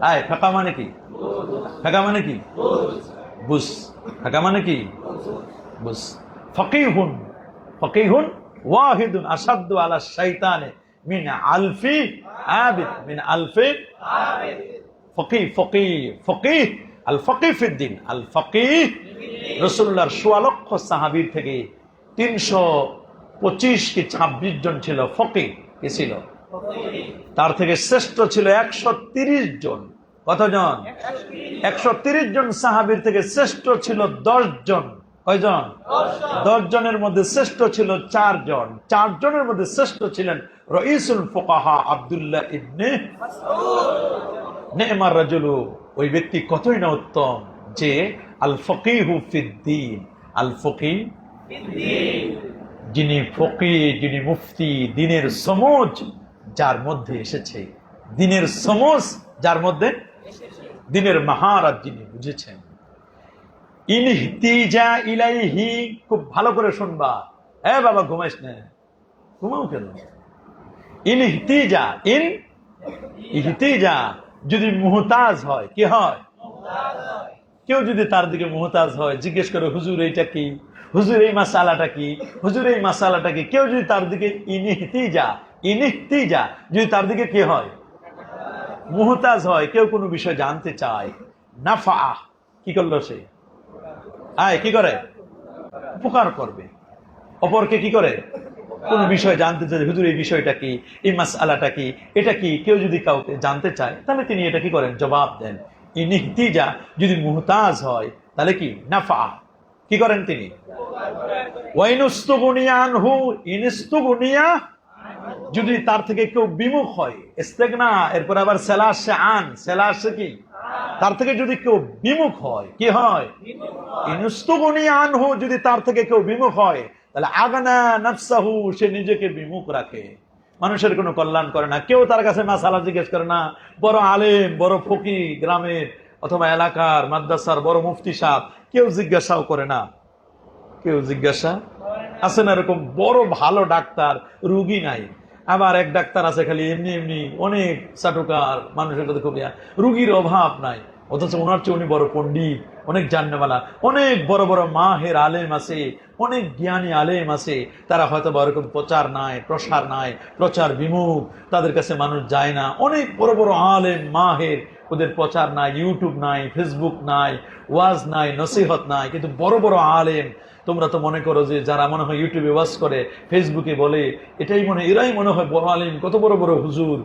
আয় ফেকা মানে কি? ফেকা মানে কি? বুঝ। ফেকা মানে কি? বুঝ। ফাকিহুন, ফাকিহুন ওয়াহিদুন আসাদ্দু আলা শাইতানে মিন আলফি আবিদ, মিন আলফি আবিদ। ফকিহ, ফকিহ, ফকিহ, আল ফকিহ ফিদ্দিন, আল ফকিহ। রাসূলুল্লাহর ১৬ লক্ষ সাহাবীর থেকে ৩২৫ কি ২৬ জন ছিল ফকিহ। কে ছিল? তার থেকে শ্রেষ্ঠ ছিল ১৩০ জন। কতজন? ১৩০ জন সাহাবীর থেকে শ্রেষ্ঠ ছিল ১০ জন। কয়জন? ১০ জনের মধ্যে শ্রেষ্ঠ ছিল ৪ জন। ৪ জনের মধ্যে শ্রেষ্ঠ ছিলেন রাইসুল ফুকাহা আব্দুল্লাহ ইবনে মাসউদ। নেমার রাজুলু, ওই ব্যক্তি কতই না উত্তম যে আল ফকিহু ফিদ্দিন, আল ফকিহ ফিদ্দিন, যিনি ফকিহ, যিনি মুফতি, দ্বীনের সমঝ যার মধ্যে এসেছে, দ্বীনের সমঝ যার মধ্যে, দ্বীনের মাহারাত যিনি বুঝেছেন। ইনহিতিজা ইলাইহি, খুব ভালো করে শুনবা। এ বাবা ঘুমাইস না, ঘুমাও কেন? ইনহিতিজা, ইন ইহতিজা, যদি মুহতাজ হয়, কি হয়? কেউ যদি তার দিকে মুহতাজ হয়, জিজ্ঞেস করে হুজুর এইটা কি, হুজুর এই মাসালাটা কি, হুজুর এই মাসালাটা কি, কেউ যদি তার দিকে ইনহিতিজা, ইনহিতিজা, যদি তার দিকে কি হয়? মুহতাজ হয়, কেউ কোনো বিষয় জানতে চায়, নাফা, কি করলো সে? আয় কি করে? উপকার করবে। অপরকে কি করে? কোন বিষয় জানতে চায়, হুজুর এই বিষয়টা কি, এই মাসআলাটা কি, এটা কি, কেউ যদি কাউকে জানতে চায় তাহলে তিনি এটা কি করেন? জবাব দেন। ইনহিতিজা, যদি মুহতাজ হয় তাহলে কি? নাফা, কি করেন তিনি? ওয়াইনুস্তুগুনিয়া আনহু, ইনস্তুগুনিয়া, যদি তার থেকে কেউ বিমুখ হয়, ইস্তেগনা, এরপর আবার সেলাসে আন, সেলাসে কি? তার থেকে যদি কেউ বিমুখ হয়, কি হয়? ইনস্তুগুনিয়া আনহু, যদি তার থেকে কেউ বিমুখ হয় তাহলে আগনা নাফসাহু, সে নিজেকে বিমুখ রাখে, মানুষের কোনো কল্যাণ করে না। কেউ তার কাছে মাসালা জিজ্ঞেস করে না। বড় আলেম, বড় ফকিহ, গ্রামের অথবা এলাকার মাদ্রাসার বড় মুফতি সাহেব, কেউ জিজ্ঞাসাও করে না। কেউ জিজ্ঞাসা আছে না? এরকম বড় ভালো ডাক্তার, রুগী নাই। আবার এক ডাক্তার আছে খালি এমনি এমনি, অনেক চাটুকার, মানুষের কাছে খুব রুগীর অভাব নাই, অথচ ওনার চেয়ে উনি বড় পণ্ডিত, অনেক জাননেওয়ালা, অনেক বড় বড় মাহের আলেম আছে, অনেক জ্ঞানী আলেম আছে। তারা হয়তো এরকম প্রচার নাই, প্রসার নাই, প্রচার বিমুখ, তাদের কাছে মানুষ যায় না। অনেক বড় বড় আলেম, মাহের, ওদের প্রচার নাই, ইউটিউব নাই, ফেসবুক নাই, ওয়াজ নাই, নসিহত নাই, কিন্তু বড় বড় আলেম। তোমরা তো মনে করো যে যারা মনে হয় ইউটিউবে ওয়াজ করে, ফেসবুকে বলে, এরাই মনে হয় বড় আলেম, কত বড় বড় হুজুর।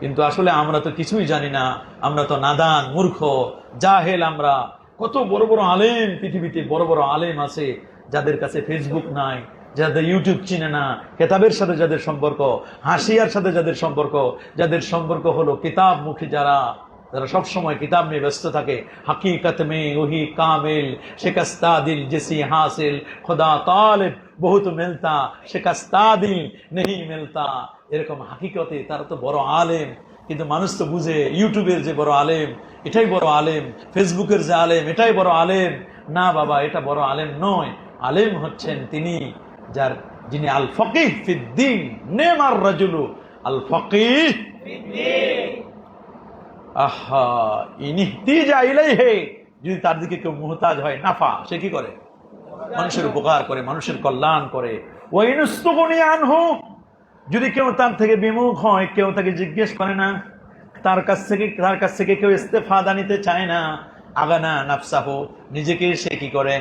কিন্তু আসলে আমরা তো কিছুই জানি না, আমরা তো নাদান, মূর্খ, জাহেল। আমরা কত বড় বড় আলেম, পৃথিবীতে বড় বড় আলেম আছে যাদের কাছে ফেসবুক নাই, যাদের ইউটিউব চিনে না, কেতাবের সাথে যাদের সম্পর্ক, হাসিয়ার সাথে যাদের সম্পর্ক হলো কিতাব মুখী, যারা সবসময় কিতাব নিয়ে ব্যস্ত থাকে। হकीकत में वही कामिल शिकस्ता दिल जिसी हासिल खुदा तालिब बहुत मिलता शिकस्ता दिल नहीं मिलता। এরকম হাকিকতে তারা তো বড় আলেম, কিন্তু মানুষ তো বুঝে ইউটিউবের যে বড় আলেম এটাই বড় আলেম, ফেসবুকের যে আলেম এটাই বড় আলেম। না বাবা, এটা বড় আলেম নয়। আলেম হচ্ছেন তিনি যিনি আল ফকিহ ফিদ্দীন, নেমার রাজুলু আল ফকিহ ফিদ্দীন। আহা ইনিহতিজা ইলাইহি, যদি তার দিকে কেউ মুহতাজ হয়, নাফা, সে কি করে? মানুষের উপকার করে, মানুষের কল্যাণ করে। ওয়া ইনস্তুগনি আনহু, যদি কেউ তার থেকে বিমুখ হয়, কেউ তাকে জিজ্ঞেস করে না, তার কাছ থেকে কেউ ইস্তেফাদা নিতে চায় না, আগানা নাফসাহু, নিজেকে সে কি করে?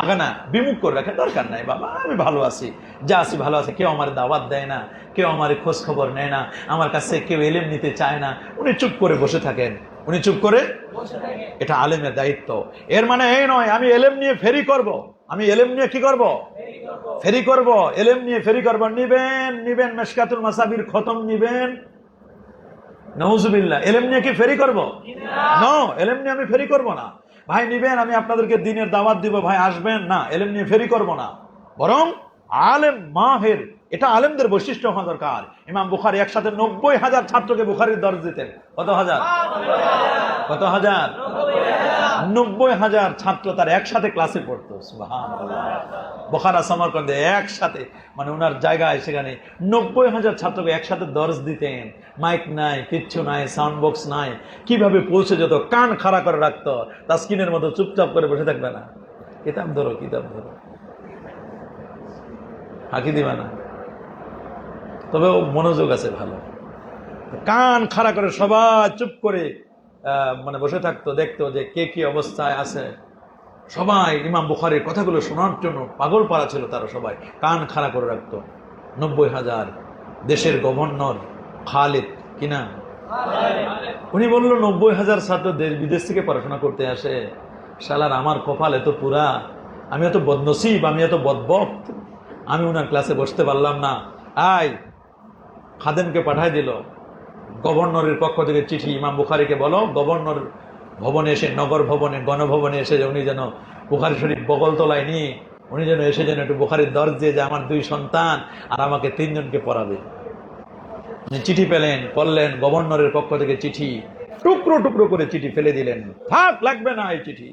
আগানা, বিমুখ করে রাখে। দরকার নাই বাবা, আমি ভালো আছি, যা আছি ভালো আছে। কেউ আমার দাওয়াত দেয় না, কেউ আমার খোঁজ খবর নেয় না, আমার কাছে কেউ এলেম নিতে চায় না, উনি চুপ করে বসে থাকেন। এটা আলেমের দায়িত্ব। এর মানে এই নয় আমি এলেম নিয়ে ফেরি করব। আমি এলেম নিয়ে কি করব? ফেরি করব। এলেম নিয়ে ফেরি করব। নিবেন মিশকাতুল মাসাবির খতম নিবেন, নাউজুবিল্লাহ। এলেম নিয়ে কি ফেরি করব? না, এলেম নিয়ে আমি ফেরি করব না। ভাই নিবেন, আমি আপনাদেরকে দিনের দাওয়াত দিব, ভাই আসবেন, না, এলেম নিয়ে ফেরি করব না। বরং আলেম মাহের, এটা আলেমদের বৈশিষ্ট্য হওয়া দরকার। ইমাম বুখারী একসাথে 90,000 ছাত্রকে বুখারীর দর্স দিতেন। কত হাজার? 90,000 ছাত্র তার একসাথে ক্লাসে পড়তো। সুবহানাল্লাহ। বুখারা সমরকন্দে একসাথে, মানে ওনার জায়গায় সেখানে 90,000 ছাত্রকে একসাথে দর্স দিতেন। মাইক নাই, কিচ্ছু নাই, সাউন্ড বক্স নাই। কিভাবে পৌঁছে যেত, কান খাড়া করে রাখতো, তাসকিনের মতো চুপচাপ করে বসে থাকবে না, কিতাব ধরো ফাঁকি দিবা না। তবে ও মনোযোগ আছে ভালো, কান খাড়া করে সবাই চুপ করে মানে বসে থাকতো, দেখতো যে কে কি অবস্থায় আছে। সবাই ইমাম বুখারীর কথাগুলো শোনার জন্য পাগল পাড়া ছিল, তারা সবাই কান খাড়া করে রাখতো। 90,000। দেশের গভর্নর খালিদ, কিনা, উনি বললো 90,000 ছাত্র দেশ বিদেশ থেকে পড়াশোনা করতে আসে। শালার আমার কপাল এত পুরা, আমি এত বদনসিব, আমি এত বদবক্ত, আমি ওনার ক্লাসে বসতে পারলাম না। খাদেমকে পাঠায় দিল গভর্নরের পক্ষ থেকে চিঠি, ইমাম বুখারীকে বলো গভর্নর ভবনে এসে, নগর ভবনে, গণভবনে এসে উনি যেন বুখারী শরীফ বগলতলায় নিয়ে উনি যেন এসে যেন একটু বুখারীর দর্স দিয়ে যে আমার 2 সন্তান আর আমাকে 3 জনকে পড়াবে। উনি চিঠি পেলেন, পড়লেন, গভর্নরের পক্ষ থেকে চিঠি, টুকরো টুকরো করে চিঠি ফেলে দিলেন। থাক, লাগবে না এই চিঠি।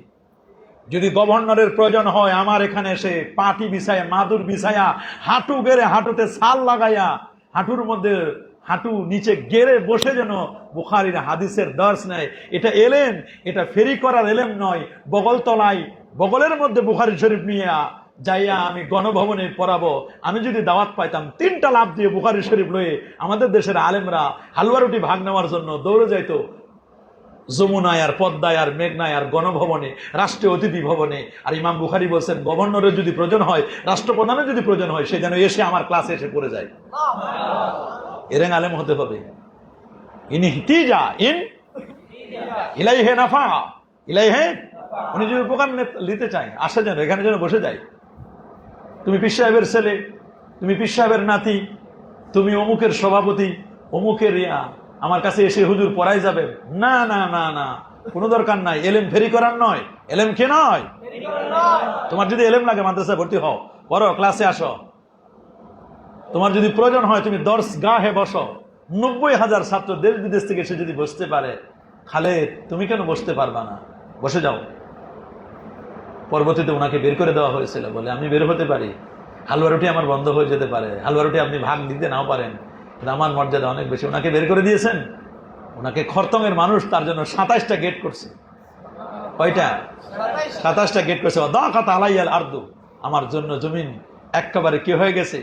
যদি গভর্নরের প্রয়োজন হয় আমার এখানে এসে পাটি বিছায়া, মাদুর বিছায়া, হাঁটু গেড়ে, হাঁটুতে ছাল লাগাইয়া, হাঁটুর মধ্যে হাঁটু নিচে গেড়ে বসে যেন বুখারীর হাদিসের দর্স নেয়। এটা এলেম, এটা ফেরি করার এলেম নয়। বগলতলায়, বগলের মধ্যে বুখারী শরীফ নিয়ে যাইয়া আমি গণভবনে পড়াবো। আমি যদি দাওয়াত পাইতাম 3টা লাভ দিয়ে বুখারী শরীফ লয়ে আমাদের দেশের আলেমরা হালুয়া রুটি ভাগ নেওয়ার জন্য দৌড়ে যাইতো যমুনায় আর পদ্মায় আর মেঘনায় আর গণভবনে, রাষ্ট্রীয় অতিথি ভবনে। আর ইমাম বুখারী বলছেন গভর্নরের যদি প্রয়োজন হয়, রাষ্ট্রপ্রধানের যদি প্রয়োজন হয়, সে যেন এসে আমার ক্লাসে এসে পড়ে যায়। এরেন আলেম হতে হবে। ইনহিতিজা ইন ইলাইহি নাফা ইলাইহি, উনি যদি উপকার নিতে চায় আসে যেন এখানে যেন বসে যায়। তুমি পীর সাহেবের ছেলে, তুমি পীর সাহেবের নাতি, তুমি অমুকের সভাপতি, অমুকের আমার কাছে এসে হুজুর পড়াই যাবে না, না না না, কোনো দরকার নাই। এলেম ফেরি করার নয়, এলেম কে নয়। তোমার যদি এলেম লাগে মাদ্রাসায় ভর্তি হও, পড়ো, ক্লাসে আসো। তোমার যদি প্রয়োজন হয় তুমি দর্স গাহে বসো। 90,000 ছাত্র দেশ বিদেশ থেকে এসে যদি বসতে পারে, খালেদ তুমি কেন বসতে পারবা না? বসে যাও। পরবর্তীতে ওনাকে বের করে দেওয়া হয়েছিল, বলে আমি বের হতে পারি, হালুয়া রুটি আমার বন্ধ হয়ে যেতে পারে, হালুয়া রুটি আপনি ভাগ দিতে নাও পারেন, কিন্তু আমার মর্যাদা অনেক বেশি। ওনাকে বের করে দিয়েছেন। ওনাকে খরতমের মানুষ তার জন্য 27টা গেট করছে। কয়টা? 27টা গেট করছে। দাকাত আলাইয়াল আরদু, আমার জন্য জমিন একেবারে কি হয়ে গেছে,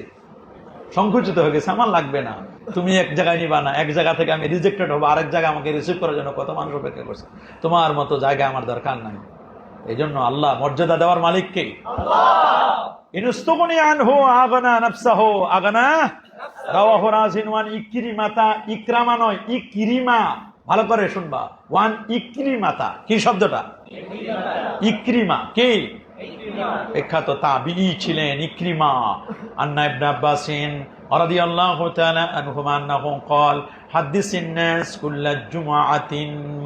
সংকুচিত হয়ে গেছে, আমার লাগবে না, তুমি এক জায়গায় নিবা না, এক জায়গা থেকে আমি রিজেক্টেড হবো, আরেক জায়গায় আমাকে রিসিভ করার জন্য কত মানুষ অপেক্ষা করছে, তোমার মতো জায়গা আমার দরকার নাই। এই জন্য আল্লাহ মর্যাদা দেওয়ার মালিক কে? ইনস্তুগনি আনহু আগনা নাফসাহু আগনা রাওয়াহু রাজিন ওয়ান ইকরিমাতা, ইকরামা নয় ইকরিমা, ভালো করে শুনবা, ওয়ান ইকরিমাতা। কি শব্দটা? ইকরিমা। কে? বিখ্যাত তাবিঈ ছিলেন ইকরিমা। আন্না ইবনে আব্বাসিন রাদিয়াল্লাহু তাআলা আনহুমা আন্নাহু قال حدث الناس كل جمعة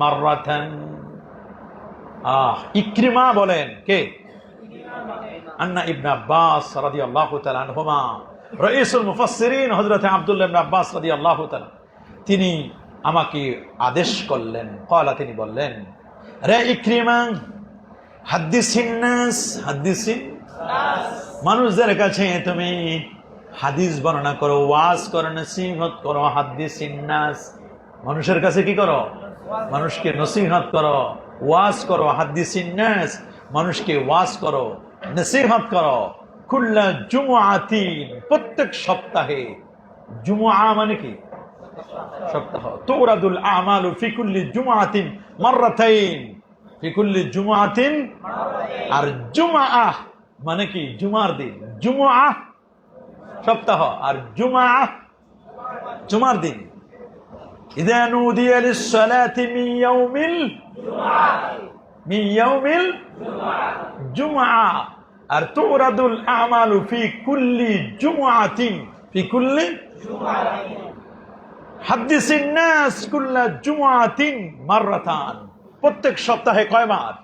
مرة। ইকরিমা বলেন কে? আন্না ইবনে আব্বাস রাদিয়াল্লাহু তাআলা আনহুমা, রাইসুল মুফাসসিরিন হযরত আব্দুল্লাহ ইবনে আব্বাস রাদিয়াল্লাহু তাআলা, তিনি আমাকে আদেশ করলেন। ক্বালা, তিনি বললেন, রে ইকরিমা, হাদিসিন নাস, হাদিসিন মানুষদের কাছে তুমি হাদিস বর্ণনা করো, ওয়াজ করো, নসিহত করো। হাদিসিন নাস, মানুষের কাছে কি করো? মানুষকে নসিহত করো, ওয়াজ করো। হাদিসিন নাস, মানুষকে ওয়াজ করো, নসিহত করো। কুল্লা জুমআতিন, প্রত্যেক সপ্তাহে। জুমআ মানে কি? সপ্তাহ। তুরাদুল আমালু ফি কুল্লি জুমআতিন মাররাতাইন, ফি কুল্লি জুমআতিন। আর জুমআ মানে কি? জুমার দিন। জুমআ সপ্তাহ, আর জুমআ জুমার দিন। ইযা নুদিয়া লিস-সালাতি মিন ইয়াউমিল জুমআ। আর তুরাদুল আমালু ফি কুল্লি জুমআতিন, ফি কুল্লি হাদিসিন নাস কুল্লা জুমআতিন মাররাতান, প্রত্যেক সপ্তাহে কয়বার?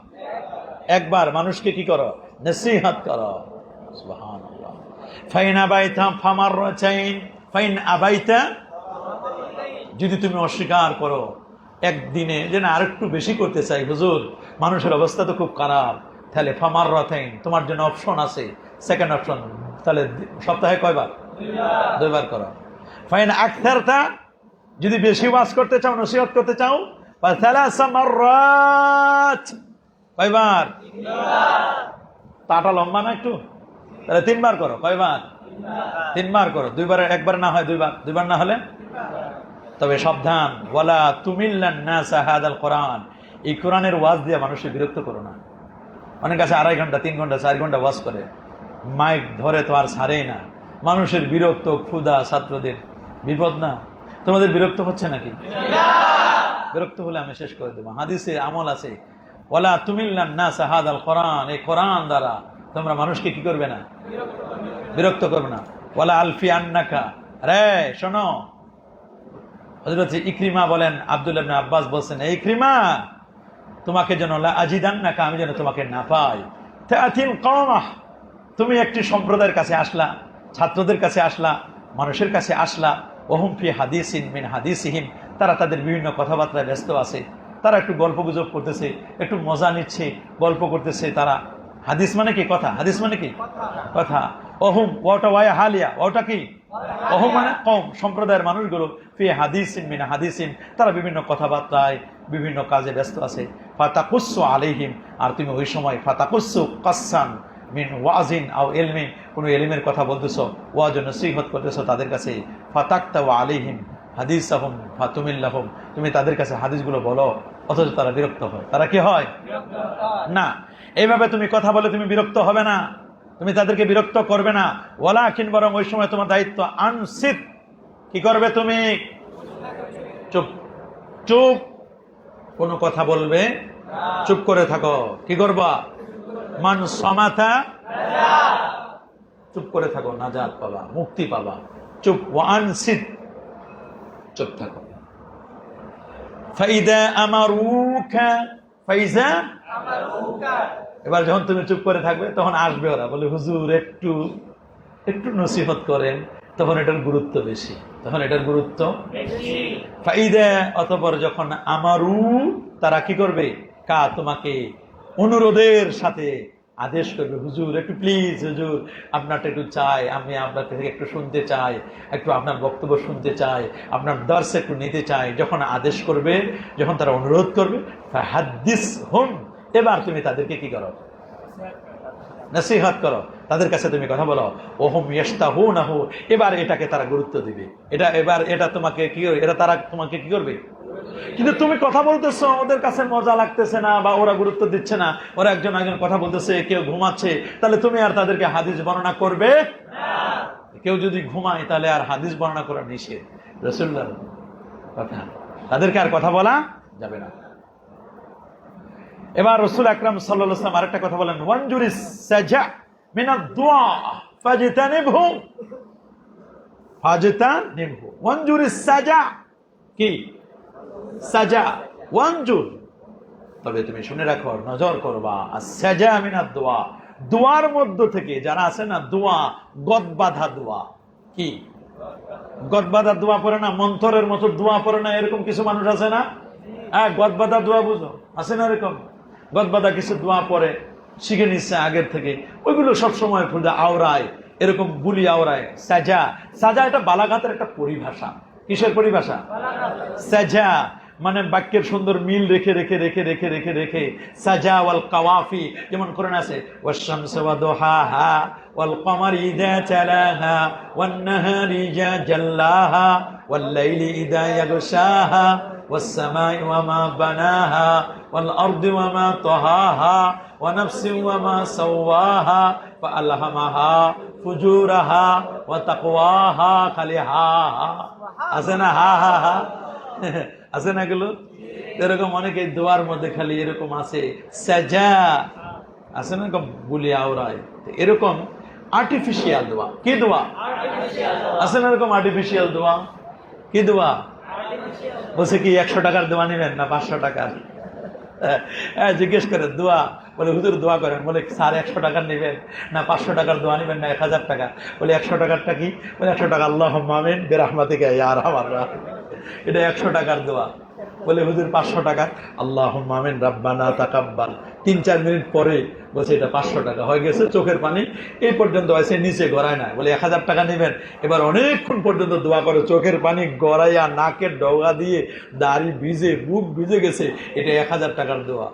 একবার। মানুষকে কি করো? নসিহত করো। সুবহানাল্লাহ। ফাইন আবাইতা ফামাররাতাইন, ফাইন আবাইতা, যদি তুমি অস্বীকার করো একদিনে, যে না আরেকটু বেশি করতে চাই হুজুর, মানুষের অবস্থা তো খুব খারাপ, তাহলে ফামাররাতাইন, তোমার জন্য অপশন আছে, সেকেন্ড অপশন, তাহলে সপ্তাহে কয়বার? দুইবার করো। ফাইন আকতারতা, যদি বেশি ওয়াজ করতে চাও, নসিহত করতে চাও, ফাসালাসা মাররাত, কয়বার? তাটা লম্বা না একটু, তাহলে তিনবার করো। কয়বার? তিনবার করো। দুইবার, একবার না হয় দুইবার, দুইবার না হলে। তবে সাবধান, ওয়ালা তুমিল্লান নাস হাদাল কোরআন, এই কোরআনের ওয়াজ দিয়ে মানুষকে বিরক্ত করো না। অনেক কাছে 2.5 ঘন্টা 3 ঘন্টা 4 ঘন্টা ওয়াজ করে, মাইক ধরে তো আর ছাড়েই না। মানুষের বিরক্ত, ক্ষুধা, ছাত্রদের বিপদ না? তোমাদের বিরক্ত হচ্ছে নাকি? বিরক্ত হলে আমি শেষ করে দেবো। হাদিসে আমল আছে, ওয়ালা তুমিল্লান নাস হাদাল কোরআন, এই কোরআন দ্বারা তোমরা মানুষকে কি করবে না? বিরক্ত করবে না। ওয়ালা আলফি আন্নাকা, রে শোনো, হযরত ইকরিমা বলেন, আব্দুল্লাহ ইবনে আব্বাস বলছেন, এই ইকরিমা, তোমাকে যেন লা আজিদান্নাকা, আমি যেন তোমাকে না পাই। তাআতিল কওমাহ, তুমি একটি সম্প্রদায়ের কাছে আসলা, ছাত্রদের কাছে আসলা, মানুষের কাছে আসলা, ওহুম ফি হাদিসিন মিন হাদিসিহিম, তারা তাদের বিভিন্ন কথাবার্তায় ব্যস্ত আছে, তারা একটু গল্প গুজব করতেছে, একটু মজা নিচ্ছে, গল্প করতেছে তারা। হাদিস মানে কি? কথা। হাদিস মানে কি? কথা। ওহুম, ওটা ওয়া হালিয়া, ওটা কি? ওহুম মানে কওম, সম্প্রদায়ের মানুষগুলো, ফি হাদিসিন মিন হাদিসিন, তারা বিভিন্ন কথাবার্তায়, বিভিন্ন কাজে ব্যস্ত আছে। ফাতাকুসসু আলাইহিম, আর তুমি ওই সময় ফাতাকুসসু কাসসান মিন ওয়াজিন আও ইলমিন, কোনো ইলমের কথা বলতেছো, ওয়াজ নসিহত করতেছো তাদের কাছে। ফাতাক্তাউ আলাইহিম হাদিসাহুম ফাতুমিল্লাহুম, তুমি তাদের কাছে হাদিসগুলো বলো, অথচ তারা বিরক্ত হয়। তারা কি হয়? না। এইভাবে তুমি কথা বলে তুমি বিরক্ত হবে না, তুমি তাদেরকে বিরক্ত করবে না। ওয়ালাকিন, বরং ওই সময় তোমার দায়িত্ব আনসিত, কি করবে? তুমি চুপ। চুপ, কোনো কথা বলবে, চুপ করে থাকো। কি করবা? মান সামাতা, চুপ করে থাকো, নাজাত পাবা, মুক্তি পাবা। চুপ। ওয়ানসিত, চুপ থাকো। ফাইদা আমারুকা, ফাইজা আমারুকা, এবার যখন তুমি চুপ করে থাকবে তখন আসবে ওরা, বলে হুজুর একটু একটু নসিহত করেন, তখন এটার গুরুত্ব বেশি, তখন এটার গুরুত্ব বেশি। ফাইদা, অতঃপর যখন আমারু, তারা কি করবে? কা, তোমাকে অনুরোধের সাথে আদেশ করবে, হুজুর একটু প্লিজ, হুজুর আপনারটা একটু চাই, আমি আপনার থেকে একটু শুনতে চাই, একটু আপনার বক্তব্য শুনতে চাই, আপনার দর্শ একটু নিতে চাই। যখন আদেশ করবে, যখন তারা অনুরোধ করবে, হাদিস হুম, এবার তুমি তাদেরকে কি করো? নসিহত করো, তাদের কাছে তুমি কথা বলো। ওহুম ইয়াস্তাহুনাহু, এবার এটাকে তারা গুরুত্ব দিবে, এটা তোমাকে কি করবে, তারা তোমাকে কি করবে। কিন্তু তুমি কথা বলতেছো, ওদের কাছে মজা লাগতেছে না বা ওরা গুরুত্ব দিচ্ছে না, ওরা একজন কথা বলতেছে, কেউ ঘুমাচ্ছে, তাহলে তুমি আর তাদেরকে হাদিস বর্ণনা করবে না। কেউ যদি ঘুমায় তাহলে আর হাদিস বর্ণনা করা নিষেধ, রাসূলুল্লাহর কথা, তাদেরকে আর কথা বলা যাবে না। এবার রাসূল আকরাম সাল্লাল্লাহু আলাইহি ওয়াসাল্লাম আরেকটা কথা বলেন, ওয়ানজুরিস সাজা মিনাদ দুআ ফাজতানিবহু, ওয়ানজুরিস সাজা কি সাজা, ওয়ানজুর, তবে তুমি শুনে রাখো, নজর করবা, as-সাজা মিনাদ দুআ, দোয়ার মধ্য থেকে যারা আছে না, দোয়া গদবাধা দোয়া, কি গদবাধা দোয়া পড়ে না, মন্ত্রের মতো দোয়া পড়ে না, এরকম কিছু মানুষ আছে না, হ্যাঁ গদবাধা দোয়া বুঝো, আছে না এরকম গদবাধা কিছু দোয়া পড়ে, শিখে নিচ্ছে আগের থেকে, ওইগুলো সবসময় খুঁজে আওড়ায়, এরকম বুলি আওড়ায়। সাজা, সাজা এটা বালাগাতের একটা পরিভাষা। কিসের পরিভাষা? সাজা মানে বাক্যের সুন্দর মিল রেখে রেখে রেখে রেখে রেখে রেখে সাজা ওয়াল কাওয়াফি, যেমন কোরআন আছে ওয়াশ-শামসু ওয়া দুহাহা ওয়াল কমারি ইযা তালাহা ওয়ান নাহারি ইযা জাল্লাহা ওয়াল লাইলি ইযা ইয়াগশাহা ওয়াস সামাই ওয়া মা বানাহা ওয়াল আরদি ওয়া মা তাহাহা ওয়া নাফসিন ওয়া মা সাওয়াহা ফাআলহামাহা ফুজুরাহা ওয়া তাকওয়াহা, খালি হা হা আছে না, হা হা হা আছে না এগুলো, এরকম অনেকে দোয়ার মধ্যে খালি এরকম আছে সাজা, আছে না বলি আওরায়, এরকম আর্টিফিশিয়াল দোয়া। কি দোয়া আছে না এরকম আর্টিফিশিয়াল দোয়া? কি দোয়া? বলছে কি 100 টাকার দোয়া নেবেন না 500 টাকার? জিজ্ঞেস করে দোয়া, বলে হুজুর দোয়া করেন, বলে স্যার 100 টাকার নেবেন না 500 টাকার দোয়া নেবেন না 1000 টাকা? বলে 100 টাকারটা কি? বলে 100 টাকা আল্লাহুম্মা আমিন বিরহমাতিকা ইয়া আরহামার রাহিমিন, এটা 100 টাকার দোয়া। বলে হুজুর 500 টাকা, আল্লাহুম্মা আমিন রাব্বানা তাকাব্বাল। 3-4 মিনিট পরে বলছে এটা 500 টাকা হয়ে গেছে, চোখের পানি এই পর্যন্ত হয়েছে, নিচে গড়ায় না। বলে 1000 টাকা নেবেন? এবার অনেকক্ষণ পর্যন্ত দোয়া করে, চোখের পানি গড়াইয়া নাকের ডগা দিয়ে দাড়ি ভিজে বুক ভিজে গেছে, এটা 1000 টাকার দোয়া।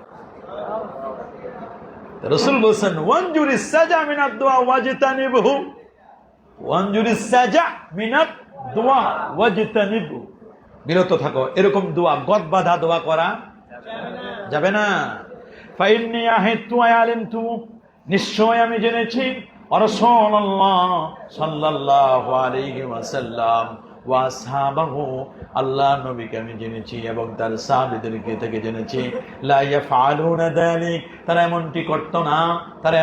রাসূল বলেছেন ওয়ানজুরিস সাজা মিনাদ দুআ ওয়াজতানিবহু, ওয়ানজুরিস সাজা মিনাদ দুআ ওয়াজতানিবহু, বিরত থাকো এরকম দোয়া, গদবাধা দোয়া করা যাবে না। ফাইন্নী আহিতু আলিমতু, নিশ্চয় আমি জেনেছি, রাসূলুল্লাহ সাল্লাল্লাহু আলাইহি ওয়াসাল্লাম ওয়া আসহাবাহু, আল্লাহ নবীকে আমি জেনেছি এবং তার সাহাবীদেরকে থেকে জেনেছি, লা ইয়াফআলুনা যালিক, তারা এমনটি করত না, তারা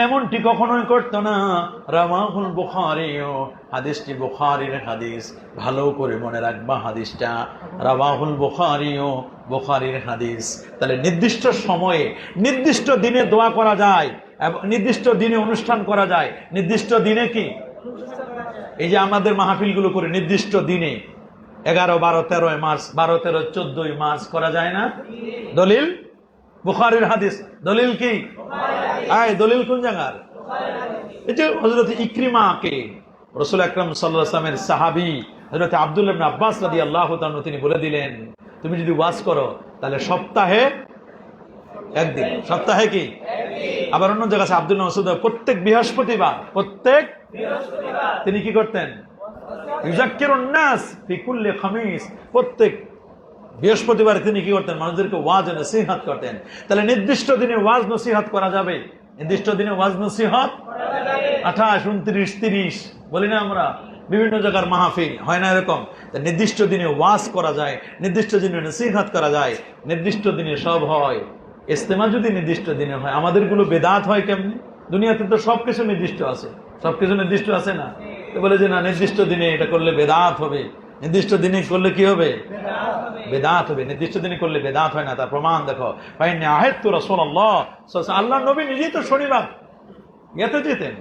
এমনটি কখনোই করত না। রাওয়াহুল বুখারী, হাদিসটি বুখারীর হাদিস, ভালো করে মনে রাখবা হাদিসটা, রাওয়াহুল বুখারী, বুখারীর হাদিস। তাহলে নির্দিষ্ট সময়ে নির্দিষ্ট দিনে দোয়া করা যায়, নির্দিষ্ট দিনে অনুষ্ঠান করা যায়। নির্দিষ্ট দিনে কি? এই যে আমাদের মাহফিলগুলো করে নির্দিষ্ট দিনে 11, 12, 13 মার্চ, 12, 13, 14 মার্চ করা যায় না? দলিল বুখারীর হাদিস। দলিল কি? দলিল কোন জায়গার? এই যে হযরত ইকরিমাকে রাসূল আকরাম সাল্লাল্লাহু আলাইহি ওয়াসাল্লামের সাহাবী হযরত আব্দুল্লাহ ইবনে আব্বাস রাদিয়াল্লাহু তাআলা তিনি বলে দিলেন, তুমি যদি ওয়াজ করো তাহলে সপ্তাহে একদিন। সপ্তাহে কি? আবার অন্য জায়গায় আছে আব্দুল্লাহ মাসউদ প্রত্যেক বৃহস্পতিবার, তিনি কি করতেন? ইউযাক্কিরুন নাস ফি কুল্লি খামিস, প্রত্যেক বৃহস্পতিবার তিনি কি করতেন? মানুষদেরকে ওয়াজ নসিহত করতেন। তাহলে নির্দিষ্ট দিনে ওয়াজ নসিহত করা যাবে। নির্দিষ্ট দিনে ওয়াজ নসিহত 28, 29, 30 বলি না আমরা, বিভিন্ন জায়গার মাহফিল হয় না এরকম? নির্দিষ্ট দিনে ওয়াজ করা যায়, নির্দিষ্ট দিনে নসিহত করা যায়, নির্দিষ্ট দিনে সব হয়। ইজতেমা যদি নির্দিষ্ট দিনে হয়, আমাদের গুলো বেদাত হয় কেমনি? দুনিয়াতে তো সবকিছু নির্দিষ্ট আছে, সবকিছু নির্দিষ্ট আছে না? বলে যে না নির্দিষ্ট দিনে এটা করলে বেদাত হবে, নির্দিষ্ট দিনে করলে কি হবে? বেদাত হবে। নির্দিষ্ট দিনে করলে বেদাত হয় না, তার প্রমাণ দেখো। ফাইন্নী আহিতু রাসূলুল্লাহ, আল্লাহ নবী নিজেই তো শনিবার ইয়াতে যেতেন,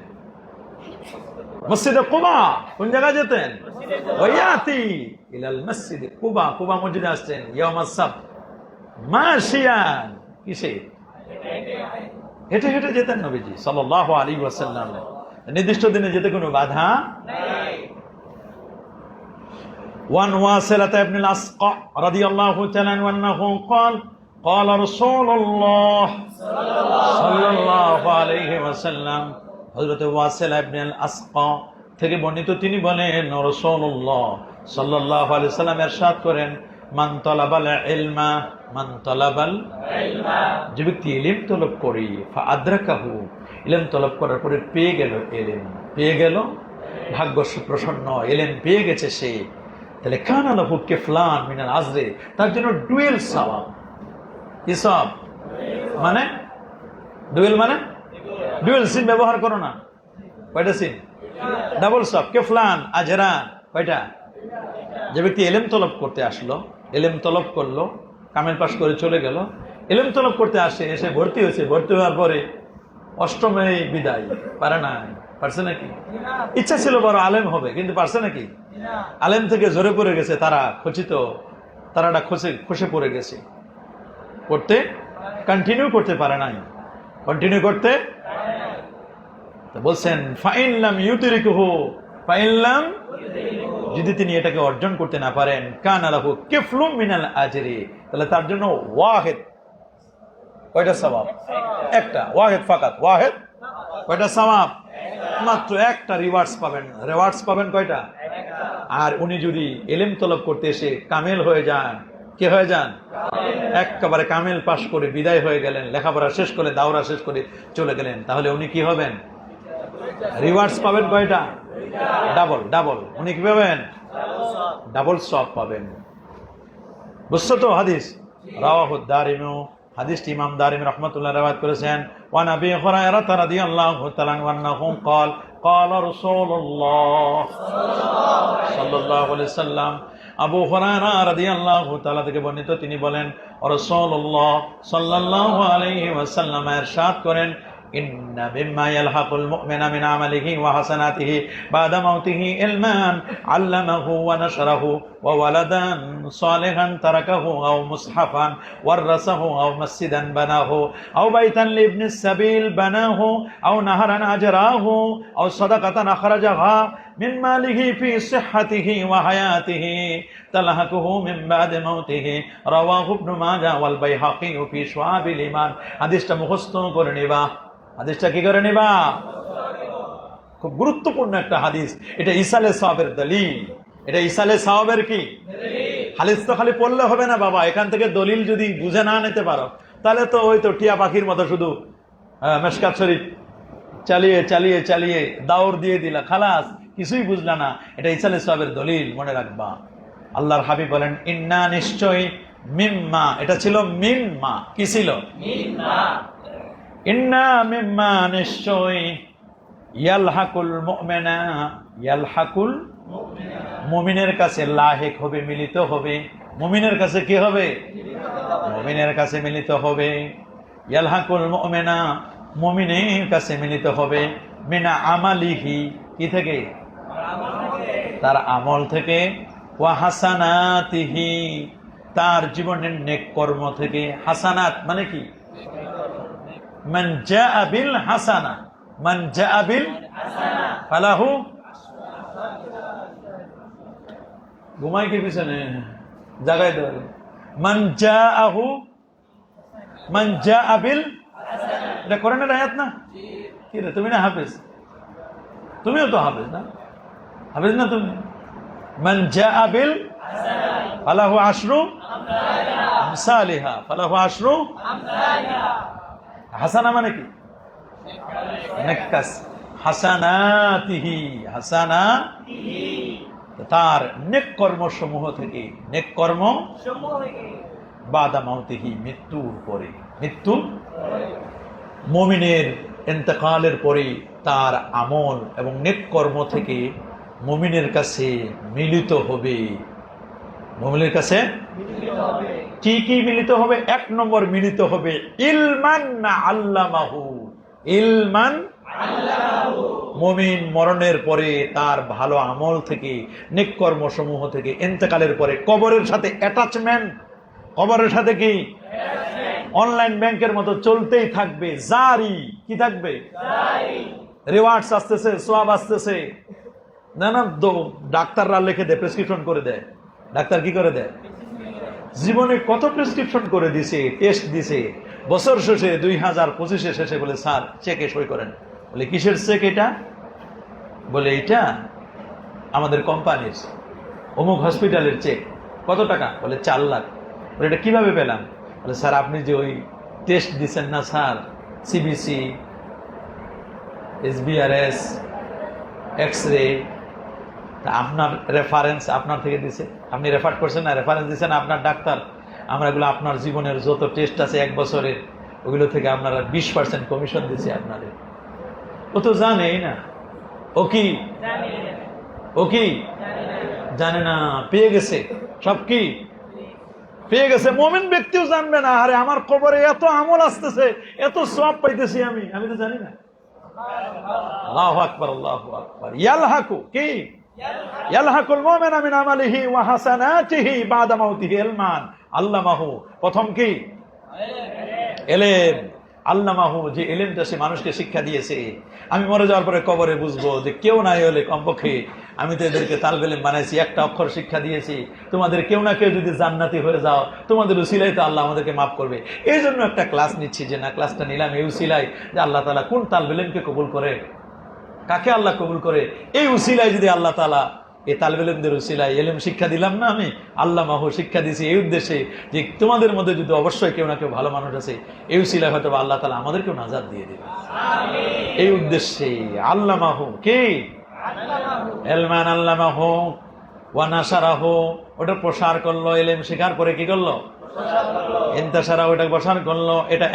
মসজিদে কুবা। কোন জায়গায় যেতেন? ওয়ায়াতি ইলাল মসজিদে কুবা, কুবা মসজিদে আসতেন ইয়াউমাস সাbt মাশিয়ান, কিসে? হেঁটে হেঁটে যেতেন নবীজি সাল্লাল্লাহু আলাইহি ওয়াসাল্লাম। নির্দিষ্ট দিনে যেতে কোনো বাধা নাই। ওয়ান ওয়াসিলাতা ইবনুল আসকা রাদিয়াল্লাহু তাআলা আনহু قال قال رسول الله صلى الله عليه وسلم হযরত ওয়াসিলা ইবনে আল আসকা থেকে বর্ণিত, তিনি বলেন রাসূলুল্লাহ সাল্লাল্লাহু আলাইহি ওয়াসাল্লাম ইরশাদ করেন, মান তালাবাল ইলমা, মান তালাবাল ইলমা, যে ব্যক্তি ইলম তলব করে ফাআদরাকাহু, ইলম তলব করার পরে পেয়ে গেল, ইলম পেয়ে গেল, ভাগ্য সুপ্রসন্ন, ইলম পেয়ে গেছে সে, তাহলে কানা লাহু কিফলান মিনাল আজরি, তার জন্য ডুয়েল সওয়াব। কি সওয়াব মানে? ডুয়েল মানে ডুয়েল সিন ব্যবহার করো না, কয়টা সিন? ডাবল সওয়াব, কিফলান আজরান, কয়টা? যে ব্যক্তি ইলম তলব করতে আসলো, ইলম তলব করলো, কামেল পাস করে চলে গেল, ইলম তলব করতে আসে, এসে ভর্তি হয়েছে, ভর্তি হওয়ার পরে অষ্টমে বিদায়, পারে না? পারছে নাকি? ইচ্ছা ছিল বড় আলেম হবে, কিন্তু পারছে নাকি? আলেম থেকে জোরে পড়ে গেছে, তারা খচিত, তারাটা খসে পড়ে গেছে, করতে কন্টিনিউ করতে পারে নাই, কন্টিনিউ করতে বলছেন ফাইন লাম ইউতিরিকুহু, ফাইন লাম, যদি তিনি এটাকে অর্জন করতে না পারেন, কানা লাহু কিফলুম মিনাল আজরি, তাহলে তার জন্য ওয়াহিদ, কয়টা সওয়াব? একটা, ওয়াহিদ ফাকাত, ওয়াহিদ, কয়টা সওয়াব? মাত্র একটা রিওয়ার্ডস পাবেন, রিওয়ার্ডস পাবেন কয়টা? আর উনি যদি ইলম তলব করতে এসে কামেল হয়ে যান, কি হয়ে যান? একেবারে কামেল পাশ করে বিদায় হয়ে গেলেন, লেখাপড়া শেষ করে, দাওরা শেষ করে চলে গেলেন, তাহলে উনি কি হবেন? রিওয়ার্ডস পাবেন কয়টা? Double, double. উনি কি পাবেন? ডাবল সওয়াব পাবেন। বুঝছো তো হাদিস? রাওয়াহু দারিমি, হাদিসটি ইমাম দারিমি রাহমাতুল্লাহ রাওয়ায়াত করেছেন। ওয়া নবী হুরায়রা রাদিয়াল্লাহু তাআলা আনহু قال قال رسول الله সাল্লাল্লাহু আলাইহি সাল্লাম, আবু হুরায়রা রাদিয়াল্লাহু তাআলা থেকে বর্ণিত, তিনি বলেন রাসূলুল্লাহ সাল্লাল্লাহু আলাইহি ওয়াসাল্লাম ইরশাদ করেন, ইন্না মিম্মা ইয়ালহাকুল মুমিনা মিন আমালিহি ওয়া হাসানাতিহি বাদা মাউতিহি ইলমান আল্লামাহু ওয়া নাশরাহু ওয়া ওয়ালাদান সালিহান তারাকাহু আও মুসহাফান ওয়ারাসাহু আও মসজিদান বানাহু আও বাইতান লিবনিস সাবিল বানাহু আও নাহারান আজরাহু আও সাদাকাতান আখরাজাহা মিন মালিহি ফি সিহহাতিহি ওয়া হায়াতিহি তালহাকুহু মিন বাদি মাউতিহি, রাওয়াহু ইবনে মাজাহ ওয়াল বাইহাকী ফি শুআবিল ঈমান। হাদিসটা মুখস্থ করে নিবা, হাদিসটা কি করে নিবা? খুব গুরুত্বপূর্ণ একটা হাদিস। এটা ইসালে সাওয়াবের দলিল, এটা ইসালে সাওয়াবের কি হাদিস? তো খালি পড়লে হবে না বাবা, এখান থেকে দলিল যদি বুঝে না নিতে পারো, তাহলে তো ওই তো টিয়া পাখির মতো শুধু মেশকাত শরীফ চালিয়ে চালিয়ে চালিয়ে দাওর দিয়ে দিলা, খালাস, কিছুই বুঝলা না। এটা ইসালে সাওয়াবের দলিল, মনে রাখবা। আল্লাহর হাবিব বলেন, ইন্না, নিশ্চয়ই, মিম্মা, এটা ছিল মিম্মা, কি ছিল? মিম্মা। ইন্না মিম্মা, নিশ্চয়ই, ইয়ালহাকুল মুমিনা, ইয়ালহাকুল, মুমিনের কাছে লাহিক হবে, মিলিত হবে। মুমিনের কাছে কি হবে? মুমিনের কাছে মিলিত হবে। ইয়ালহাকুল মুমিনা, মুমিনের কাছে মিলিত হবে। মিনা আমালিহি, কি থেকে? তার আমল থেকে। ওয়া হাসানাতিহি, তার জীবনের নেক কর্ম থেকে। হাসানাত মানে কি? মান জাআ বিল হাসানা, মান জাআ বিল ফালাহু, ঘুমাই কি পিছনে জাগাই দেওয়া, মান জাআহু, মান জাআ বিল, এটা কোরআনের আয়াত না? কি রে, তুমি না হাফেজ? তুমিও তো হাফেজ না? হাফেজ না তুমি? মান জাআ বিল ফালাহু আশরু আমসালিহা, ফালাহু আশরু আমসালিহা। হাসানা মানে কি? নেকাস। হাসানাতিহি, হাসানাতিহি, তার নেক কর্ম সমূহ থেকে, নেক কর্ম বাদা মাউতিহি, মৃত্যুর পরে, মৃত্যু, মুমিনের ইন্তেকালের পরে তার আমল এবং নেক কর্ম থেকে মুমিনের কাছে মিলিত হবে। মুমিনের কাছে কি কি মিলিত হবে? এক নম্বর মিলিত হবে ইলমান আল্লামাহু, ইলমান আল্লামাহু। মুমিন মরণের পরে তার ভালো আমল থেকে, নেক কর্ম সমূহ থেকে, ইন্তেকালের পরে কবরের সাথে অ্যাটাচমেন্ট, কবরের সাথে কি অনলাইন ব্যাংকের মতো চলতেই থাকবে, জারি, কি থাকবে? রিওয়ার্ডস আসতেছে, সওয়াব আসতেছে। না না, ডাক্তাররা লিখে দেয়, প্রেসক্রিপশন করে দেয়। ডাক্তার কি করে দেয়? জীবনে কত প্রেসক্রিপশন করে দিছে, টেস্ট দিছে, বছর শেষে 2025 শেষে বলে স্যার চেকে সই করেন। বলে কিসের চেক এটা? বলে এটা আমাদের কোম্পানির অমুক হসপিটালের চেক। কত টাকা? বলে 4 লাখ। বলে এটা কিভাবে পেলাম? বলে স্যার আপনি যে ওই টেস্ট দিচ্ছেন না স্যার, সিবিসি, SBRS, এক্স-রে, আপনার রেফারেন্স আপনার থেকে দিছে, আপনি রেফার করছেন না, রেফারেন্স দিচ্ছেন আপনার ডাক্তার, আমরা এগুলো আপনার জীবনের যত টেস্ট আছে 1 বছরের, ওগুলো থেকে আপনারা 20% কমিশন দিচ্ছে আপনাদের। ও তো জানেই না। ও কি জানে না, পেয়ে গেছে, সব কি পেয়ে গেছে। মুমিন ব্যক্তিও জানবে না, আরে আমার কবরে এত আমল আসতেছে, এত সওয়াব পাইতেছি, আমি তো জানি না। আল্লাহু আকবার, আল্লাহু আকবার। ইয়ালহাকু কি ইয়ালহাকুল মুমিনা মিন আমালিহি ওয়া হাসানাতিহি বাদা মাউতিহি ইলমান আল্লামাহু। প্রথম কি? ইলম। আল্লামাহু, যে ইলমটা সে মানুষকে শিক্ষা দিয়েছে। আমি মরে যাওয়ার পরে কবরে বুঝবো যে কেউ নাই হলে কমপক্ষে আমি তো এদেরকে তালবে ইলম বানাইছি, একটা অক্ষর শিক্ষা দিয়েছি। তোমাদের কেউ না কেউ যদি জান্নাতি হয়ে যাও, তোমাদের উসিলায় তো আল্লাহ আমাদেরকে মাফ করবে। এই জন্য একটা ক্লাস নিচ্ছি, যে না ক্লাসটা নিলাম এই উসিলায়, যে আল্লাহ তাআলা কোন তালবে ইলমকে কবুল করে, কাকে আল্লাহ কবুল করে। এই উসিলায় যদি আল্লাহ তাআলা এই তালবে ইলমদের উসিলায় ইলম শিক্ষা দিলাম না, আমি আল্লাহ মাহু শিক্ষা দিয়েছি এই উদ্দেশ্যে যে তোমাদের মধ্যে যদি অবশ্যই কেউ না কেউ ভালো মানুষ আছে, এই উসিলায় হয়তো আল্লাহ তাআলা আমাদেরকেও নাজাত দিয়ে দেবে। এই উদ্দেশ্যে আল্লাহ মাহু কে এলমান আল্লাহ মাহু ওয়া নাশারাহু, ওটা প্রসার করলো। ইলম শেখার পরে কি করলো? ইন্তাশারা, ওটা প্রসার করলো। এটা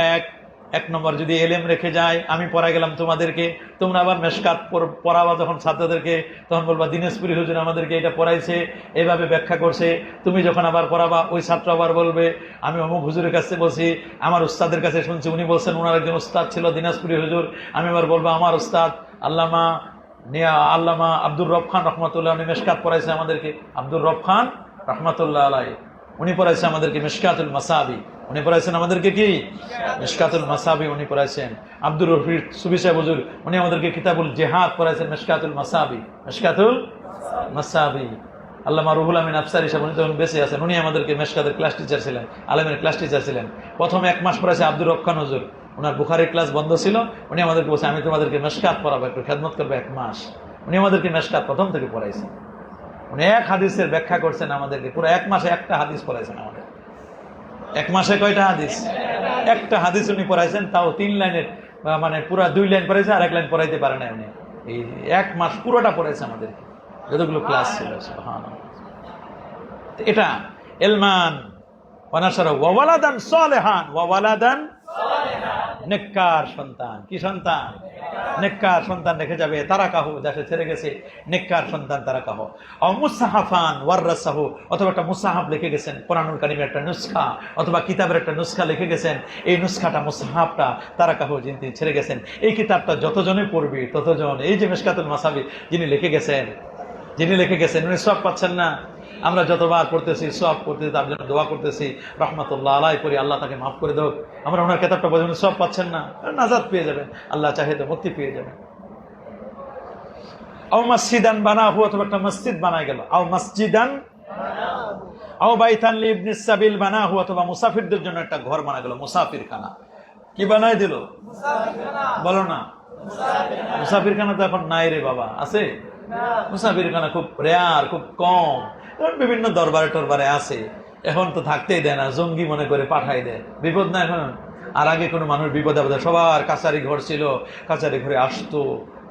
এক নম্বর। যদি এলেম রেখে যায়, আমি পড়াই গেলাম তোমাদেরকে, তোমরা আবার মেশকাত পড়াবা যখন ছাত্রদেরকে, তখন বলবা দিনাজপুরি হুজুর আমাদেরকে এটা পড়াইছে, এইভাবে ব্যাখ্যা করছে। তুমি যখন আবার পড়াবা, ওই ছাত্র আবার বলবে আমি অমুক হুজুরের কাছে বলছি, আমার উস্তাদের কাছে শুনছি, উনি বলছেন ওনার একজন উস্তাদ ছিল দিনাজপুরি হুজুর। আমি আবার বলবো আমার উস্তাদ আল্লামা আব্দুর রব খান রহমতুল্লাহ, উনি মেশকাত পড়াইছে আমাদেরকে। আব্দুর রব খান রহমতুল্লাহ আলাই, উনি পড়াইছে আমাদেরকে মিশকাতুল মাসাবি। উনি পড়াইছেন আমাদেরকে কি? মিশকাতুল মাসাবি উনি পড়াইছেন। আব্দুর রফিক সুফি সাহেব হুজুর, উনি আমাদেরকে কিতাবুল জিহাদ পড়াইছেন, মিশকাতুল মাসাবি, মিশকাতুল মাসাবি। আল্লামা রুহুল আমিন আফসারী সাহেব, উনি তখন বেঁচে আছেন, উনি আমাদেরকে মেশকাতের ক্লাস টিচার ছিলেন, আলেমের ক্লাস টিচার ছিলেন। প্রথম 1 মাস পড়াইছে আব্দুর রব খান হুজুর, ওনার বুখারীর ক্লাস বন্ধ ছিল, উনি আমাদেরকে বলছে আমি তোমাদেরকে মেশকাত পড়াবো, একটু খেদমত করবো 1 মাস। উনি আমাদেরকে মেশকাত প্রথম থেকে পড়াইছেন। উনি 1 হাদিসের ব্যাখ্যা করছেন আমাদেরকে, পুরো 1 মাসে একটা হাদিস পড়াইছেন আমাদের। 1 মাসে কয়টা হাদিস? একটা হাদিস উনি পড়াইছেন, তাও 3 লাইনের, মানে পুরা 2 লাইন পড়াইছে, আর 1 লাইন পড়াইতে পারে না উনি। এই 1 মাস পুরোটা পড়াইছে আমাদেরকে, যতগুলো ক্লাস ছিল। সুবহানাল্লাহ। এটা ইলমান ওয়া নাশারা ওয়া ওয়ালাদান সালিহান ওয়া ওয়ালাদান নেককার সন্তান। কি সন্তান? নেককার সন্তান রেখে যাবে। তারাকাহু, যাকে ছেড়ে গেছে, নেককার সন্তান তারাকাহু। আও মুসাহাফান ওয়াররাসাহু, অথবা একটা মুসাহাফ লিখে গেছেন, কোরআনুল কারীমের একটা নুসখা অথবা কিতাবের একটা নুসখা লিখে গেছেন। এই নুসখাটা, মুসাহাফটা তারাকাহু, যিনি ছেড়ে গেছেন, এই কিতাবটা যতজনে পড়বে ততজন, এই যে মিশকাতুল মাসাবি যিনি লিখে গেছেন, উনি সওয়াব পাচ্ছেন না? আমরা যতবার পড়তেছি সওয়াব করতেছি, তার জন্য দোয়া করতেছি, রহমাতুল্লাহ আলাইহি করি, আল্লাহ তাকে মাফ করে দাও। আমরা ওনার কিতাবটা পড়ে উনি সওয়াব পাচ্ছেন না, নাজাত পেয়ে যাবেন, আল্লাহ চাহে তো মুক্তি পেয়ে যাবেন। আও মসজিদান বানাহু, অথবা একটা মসজিদ বানায় গেল। আও মসজিদান আও বাইতান লিবনিস সাবিল বানাহু, অথবা মুসাফিরদের জন্য একটা ঘর বানা গেল, মুসাফিরখানা। কি বানায় দিল? বলো না। মুসাফিরখানা তো এখন নাই রে বাবা, আছে? মুসাফিরখানা খুব রেয়ার, খুব কম। বিভিন্ন দরবারে টরবারে আছে, এখন তো থাকতেই দেয় না, জঙ্গি মনে করে পাঠাই দেয়। বিপদ না এখন। আর আগে কোনো মানুষ বিপদে আপদে, সবার কাছারি ঘর ছিল, কাছারি ঘরে আসতো,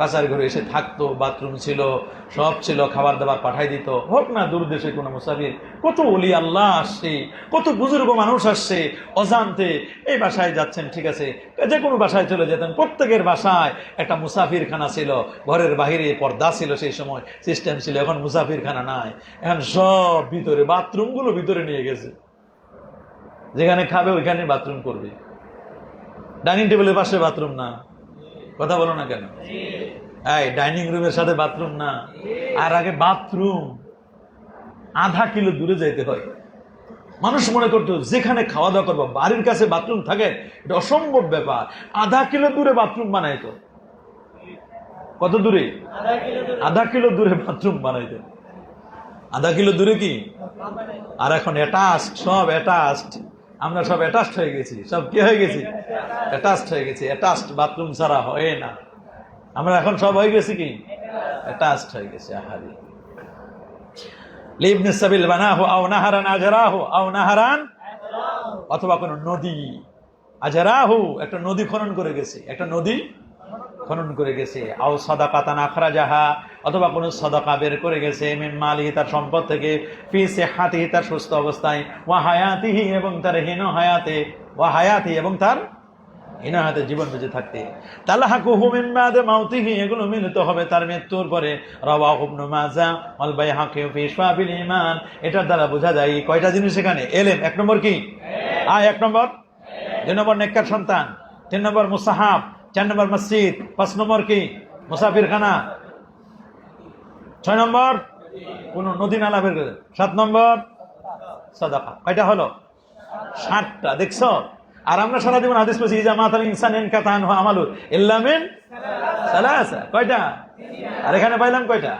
কাছারি ঘরে এসে থাকতো, বাথরুম ছিল, সব ছিল, খাবার দাবার পাঠাই দিত। হোক না দূর দেশে কোনো মুসাফির, কত ওলি আল্লাহ আসছে, কত বুজুর্গ মানুষ আসছে অজান্তে। এই বাসায় যাচ্ছেন, ঠিক আছে, যে কোনো বাসায় চলে যেতেন, প্রত্যেকের বাসায় একটা মুসাফিরখানা ছিল, ঘরের বাহিরে পর্দা ছিল, সেই সময় সিস্টেম ছিল। এখন মুসাফিরখানা নাই, এখন সব ভিতরে, বাথরুমগুলো ভিতরে নিয়ে গেছে। যেখানে খাবে ওইখানে বাথরুম করবে, ডাইনিং টেবিলের পাশে বাথরুম না। কথা বলো না কেন? এই ডাইনিং রুমের সাথে বাথরুম না। আর আগে বাথরুম আধা কিলো দূরে যাইতে হয়। মানুষ মনে করতো যেখানে খাওয়া দাওয়া করবো বাড়ির কাছে বাথরুম থাকে, এটা অসম্ভব ব্যাপার। আধা কিলো দূরে বাথরুম বানাইতো। কত দূরে? আধা কিলো দূরে বাথরুম বানাইতো। আধা কিলো দূরে কি? আর এখন অ্যাটাচড, সব অ্যাটাচড, আমরা সব অ্যাটাচড হয়ে গেছি, সব কি হয়ে গেছি? অ্যাটাচড হয়ে গেছি। অ্যাটাচড বাথরুম ছাড়া হয় না, আমরা এখন সব হয়ে গেছি কি? অ্যাটাচড হয়ে গেছি। আহারি লিবনে সাবিল বানাহু আও নাহারান আজরাহু আও নাহারান, অথবা কোন নদী, আজরাহু একটা নদী খনন করে গেছে, একটা নদী খনন করে গেছে। আও সাদাকাতান আখরাজাহা, অথবা কোন সাদাকা বের করে গেছে, মিন মালিহি তার সম্পদ থেকে, ফি সিহাতিহি তার সুস্থ অবস্থায়, ওয়া হায়াতিহি এবং তার হীন হায়াতে, ওয়া হায়াতি এবং তার হীন হায়াতে জীবন বেঁচে থাকতে। তালহাকুহু মিন বাদে মাউতিহি, এগুলো মিলিত হবে তার মৃত্যুর পরে। রাওয়াহু ইবনে মাজাহ ওয়াল বাইহাকি ফি শাবিল ঈমান। এটার দ্বারা বোঝা যায় কয়টা জিনিস এখানে? এলেম এক নম্বর কি? এক নম্বর। 2 নম্বর নেককার সন্তান, 3 নম্বর মুসাহাব, 4 নম্বর মসজিদ, 5 নম্বর কি? মুসাফিরখানা, 6 নম্বর কোন নদী নালা বের করে, 7 নম্বর সাদাকা। কয়টা হলো? 7টা। দেখছো? আর আমরা সারা জীবন হাদিস পড়ছি, ইজা মাতাল ইনসান ইনকাতা আনহু আমালু ইল্লা মিন সালাসা। কয়টা? আর এখানে পাইলাম কয়টা?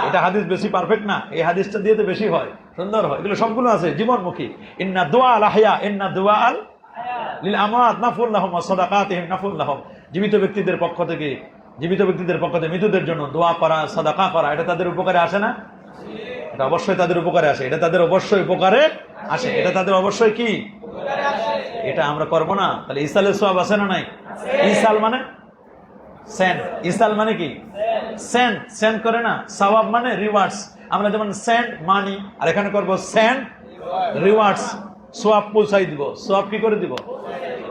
এটা হাদিস বেশি পারফেক্ট না, এই হাদিসটা দিয়ে তো বেশি হয়, সুন্দর হয়। এগুলো সবগুলো আছে জীবনমুখী। ইন্না দুআ আল আহইয়া ইন্না দুআ আল লিল আমওয়াত নাফুল লাহুম ওয়া সাদাকাতিহিম নাফুল লাহুম। জীবিত ব্যক্তিদের পক্ষ থেকে, জীবিত ব্যক্তিদের পক্ষ থেকে মৃতদের জন্য দোয়া করা, সাদাকা করা, এটা তাদের উপকারে আসে না? এটা অবশ্যই তাদের উপকারে আসে, এটা তাদের অবশ্যই উপকারে আসে, এটা তাদের অবশ্যই কি? এটা আমরা করবো না, তাহলে ইসালের সওয়াব আছে না নাই? ইসাল মানে সেন্ড, ইসাল মানে কি? সেন্ড, সেন্ড করে না। সওয়াব মানে রিওয়ার্ডস। আমরা যেমন সেন্ড মানি, আর এখানে করবো সেন্ড রিওয়ার্ডস। সোয়াব পৌঁছাই দিব, সোয়াব কি করে দিব?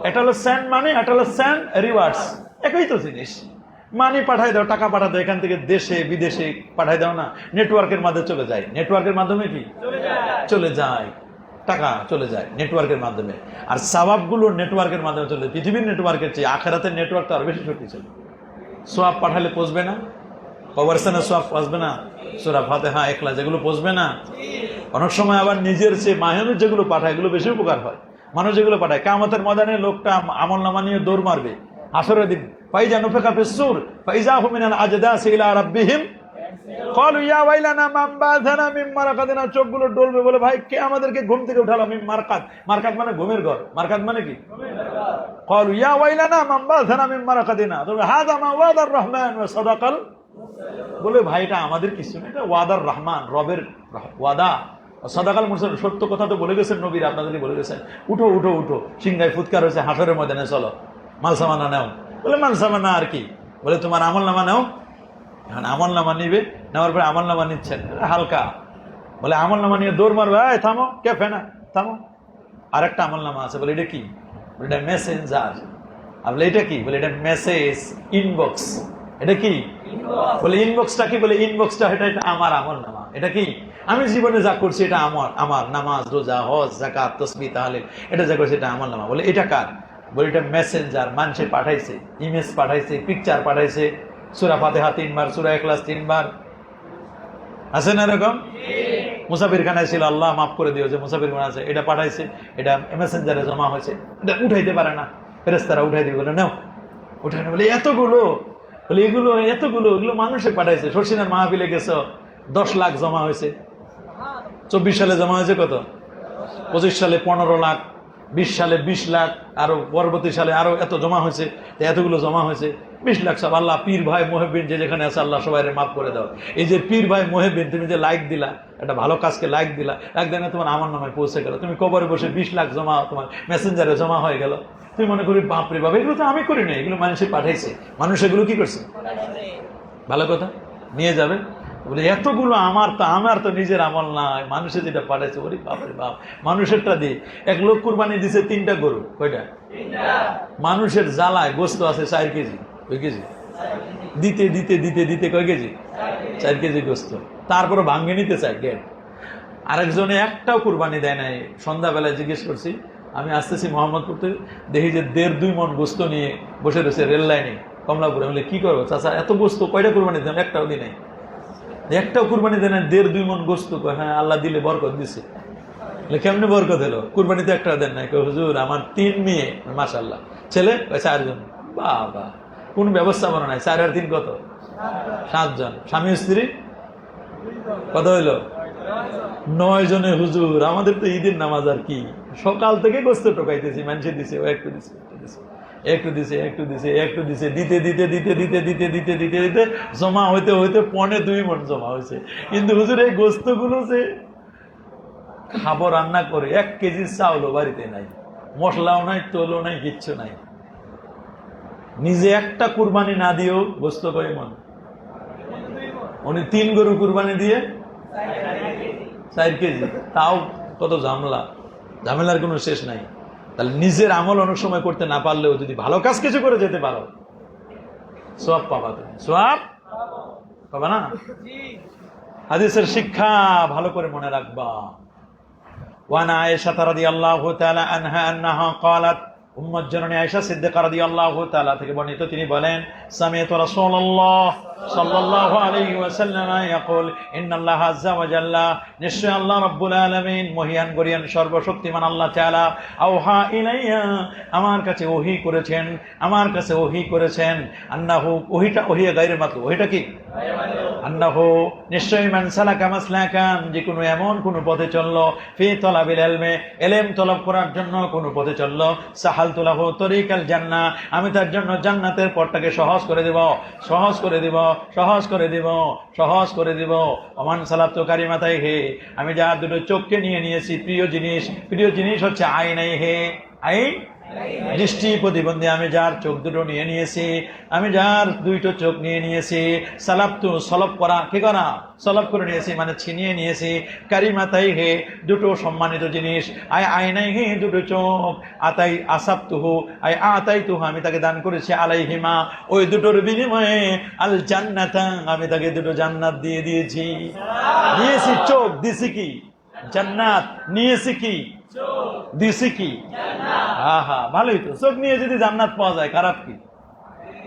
এটা হলো সেন্ড মানি, এটা হলো সেন্ড রিওয়ার্ডস, একই তো জিনিস। মানি পাঠাই দাও, টাকা পাঠা দাও, এখান থেকে দেশে বিদেশে পাঠাই দাও না, নেটওয়ার্কের মাধ্যমে চলে যায়। নেটওয়ার্কের মাধ্যমে কি চলে যায়? টাকা চলে যায় নেটওয়ার্কের মাধ্যমে। আর সওয়াবগুলো নেটওয়ার্কের মাধ্যমে চলে, পৃথিবীর নেটওয়ার্কের চেয়ে আখিরাতের নেটওয়ার্ক তো আরো বেশি শক্তিশালী। সোয়াব পাঠালে পৌঁছবে না? কবরস্থানের সোয়াব পৌঁছবে না? সূরা ফাতিহা, ইখলাস যেগুলো পৌঁছবে না? অনেক সময় আবার নিজের চেয়ে মাহমুদ যেগুলো পাঠায় এগুলো বেশি উপকার হয়। মানুষ যেগুলো পাঠায়, কিয়ামতের ময়দানে লোকটা আমলনামা নিয়ে দৌড় মারবে আসরের দিন, ফাইজা নুফিখা ফিস-সূর ফাইজা হুম মিনাল আজদাসি ইলা রাব্বিহিম ক্বালু ইয়া ওয়াইলানা মান বা'থানা মিন মারকাদিনা। চোখগুলো ডলবে, বলে ভাই কে আমাদেরকে ঘুম থেকে উঠালো? মিন মারকাদ, মারকাদ মানে ঘুমের ঘর, মারকাদ মানে কি? ক্বালু ইয়া ওয়াইলানা মান বা'থানা মিন মারকাদিনা, তবে হাযা মা ওয়াদার রহমান ওয়া সাদাকাল। বলে ভাই এটা আমাদের কিছু না, এটা ওয়াদার রহমান, রবের ওয়াদা। সাদাকাল মুরসাল, সত্য কথা তো বলে গেছেন নবীর, আপনাদেরই বলে গেছেন। উঠো উঠো উঠো, সিংহায় ফুৎকার হয়েছে, হাসরের ময়দানে চলো, মালসামানা নাও। বলে মালসামানা আর কি? বলে তোমার আমল নামা নাও। এখন আমল নামা নিবে, নেওয়ার পরে আমল নামা নিচ্ছেন হালকা, বলে আমল নামা নিয়ে দৌড় মারবে, থামো কে ফেনা থামো। আর একটা আমল নামা আছে, বলে এটা কি? বলে এটা মেসেঞ্জার। আর বলে এটা কি? বলে এটা মেসেজ ইনবক্স। এটা কি? বলে ইনবক্সটা কি? বলে ইনবক্সটা এটা আমার আমল নামা। এটা কি? আমি জীবনে যা করছি এটা আমার, আমার নামাজ, রোজা, হজ, যাকাত, তাসবিহ, তাহলিল, এটা যা করছি এটা আমল নামা। বলে এটা কার? বলে এটা মেসেঞ্জার, মানুষে পাঠাইছে, ইমেজ পাঠাইছে, পিকচার পাঠাইছে, সূরা ফাতিহা 3 বার, সূরা ইখলাস 3 বার, আছে না এরকম? মুসাফিরখানায় ছিল, আল্লাহ মাফ করে দিও, যে মুসাফিরখানা আছে, এটা পাঠাইছে, এটা মেসেঞ্জারে জমা হয়েছে, এটা উঠাইতে পারে না, ফেরেশতারা উঠাই দিবে। বলে নাও, উঠাই না। বলে এতগুলো? বলে এগুলো এতগুলো, এগুলো মানুষে পাঠাইছে। শর্ষিনার মাহফিলে গেছো, 10 লাখ জমা হয়েছে। 24 সালে জমা হয়েছে কত? 25 সালে 15 লাখ, 20 সালে 20 লাখ, আরো পরবর্তী সালে আরো এত জমা হয়েছে। এতগুলো জমা হয়েছে, 20 লাখ সব। আল্লাহ পীর ভাই মুহিব্বিন যে যেখানে আছে, আল্লাহ সবাই মাফ করে দাও। এই যে পীর ভাই মুহিব্বিন, তুমি যে লাইক দিলা, একটা ভালো কাজকে লাইক দিলা, একদিন তোমার আমার নামে পৌঁছে গেল, তুমি কবরে বসে 20 লাখ জমা তোমার মেসেঞ্জারে জমা হয়ে গেল। তুমি মনে করি বাপরে বাপ, এগুলো তো আমি করি না, এগুলো মানুষে পাঠাইছে। মানুষ এগুলো কি করছে? ভালো কথা নিয়ে যাবে। বলে এতগুলো আমার তো নিজের আমল নাই, মানুষে যেটা পাঠাইছে। বলি বাপরে বাপ, মানুষেরটা দিয়ে। এক লোক কুরবানি দিছে 3টা গরু। কয়টা? মানুষের জ্বালায় গোস্ত আছে 4 কেজি। কয় কেজি? দিতে দিতে দিতে দিতে কয় কেজি? 4 কেজি গোস্ত। তারপরে ভাঙ্গে নিতে চাই গেট। আরেকজনে একটাও কুরবানি দেয় নাই। সন্ধ্যাবেলায় জিজ্ঞেস করছি, আমি আসতেছি মোহাম্মদপুর থেকে, দেখি যে 1.5-2 মণ গোস্ত নিয়ে বসে রয়েছে রেল লাইনে কমলাপুরে। বলে কি করবো চাচা, এত গোস্ত কয়টা কুরবানি দিলাম? একটাও দিই নাই। একটাও কুরবানি দেয় না, 1.5-2 মণ গোস্ত। হ্যাঁ আল্লাহ দিলে বরকত দিছে। কেমনে বরকত হলো? কুরবানিতে একটা দেন নাই। হুজুর আমার 3 মেয়ে, মাশাআল্লাহ, ছেলে 4 জন। বাবা, কোন ব্যবস্থাপনা নাই। 4 আর 3 কত? 7 জন। স্বামী স্ত্রী কত হইলো? 9 জনে হুজুর, আমাদের তো ঈদের নামাজ আর কি, সকাল থেকে গোস্ত টোকাইতেছি, মানুষে দিছে, ও একটু দিছে, একটু দিছে, একটু দিছে, একটু দিছে, দিতে দিতে দিতে দিতে দিতে দিতে দিতে দিতে জমা হইতে হইতে 1.25 মণ জমা হয়েছে। কিন্তু হুজুর এই গোস্ত গুলো যে খাবো রান্না করে 1 কেজি চাউলও বাড়িতে নাই, মশলাও নাই, তোলও নাই, কিচ্ছু নাই। নিজে একটা কুরবানি না দিয়েও গোস্ত কয় মন? উনি 3 গরু কুরবানি দিয়ে 4 কেজি, তাও কত ঝামেলা, ঝামেলার কোনো শেষ নাই। তাহলে নিজের আমল অনেক সময় করতে না পারলেও যদি ভালো কাজ কিছু করে যেতে পারো, সওয়াব পাবা, তুমি সওয়াব পাবা না? হাদিসের শিক্ষা ভালো করে মনে রাখবা। ওয়ানা আয়েশা রাদিয়াল্লাহু তাআলা আনহা আন্নাহা ক্বালাত, উম্মুল জননী আয়েশা সিদ্দিকা রাদিয়াল্লাহু তাআলা থেকে বর্ণিত, তিনি বলেন, সামি'তু রাসূলুল্লাহ সাল্লাল্লাহু আলাইহি ওয়াসাল্লাম ইয়াকুল, ইন্নাল্লাহা আযজা ওয়া জাল্লা, নিশ্চয় আল্লাহ রাব্বুল আলামিন মহিয়ান গরিয়ান সর্বশক্তিমান আল্লাহ তাআলা, আওহা ইলাইয়া, আমার কাছে ওহী করেছেন, আমার কাছে ওহী করেছেন, আন্নাহু, ওহীটা ওহী গায়রে মাতলুব, ওহীটা কি? আন্নাহু, নিশ্চয়ই, মান সালাকা মাসলাকান, যে কোনো এমন কোন পথে চললো, ফি তলাবিল ইলমে, ইলম তলব করার জন্য কোন পথে চললো, সাহালতু লাহু তরিকাল জান্নাহ, আমি তার জন্য জান্নাতের পথটাকে সহজ করে দেব, সহজ করে দেব, সহজ করে দেব, সহজ করে দেব। ওমান সালাতু কারিমাতাই হে, আমি যার দুটো চোখকে নিয়ে নিয়েছি, প্রিয় জিনিস, প্রিয় জিনিস হচ্ছে আইনাই হে, আইন দৃষ্টি প্রতিবন্ধী, আমি যার চোখ দুটো নিয়ে নিয়েছি, আমি যার 2টো চোখ নিয়ে নিয়েছি, সালাবতু, সলব করা, কি করা? সলব করে নিয়েছি, মানে ছিনিয়ে নিয়েছি, কারিমাতাই হে, 2টো সম্মানিত জিনিস, আইনাই হে, 2টো চোখ, আতাই আসাবতুহু, আতাইতুহু, আমি তাকে দান করেছি, আলাইহিমা, ওই 2টোর বিনিময়ে, আল জান্নাতা, আমি তাকে 2টো জান্নাত দিয়ে দিয়েছি। দিয়েছি চোখ, দিছি কি? জান্নাত। নিয়েছি কি? দিছি কি? আহা, ভালোই তো, চোখ নিয়ে যদি জান্নাত পাওয়া যায়, খারাপ কি?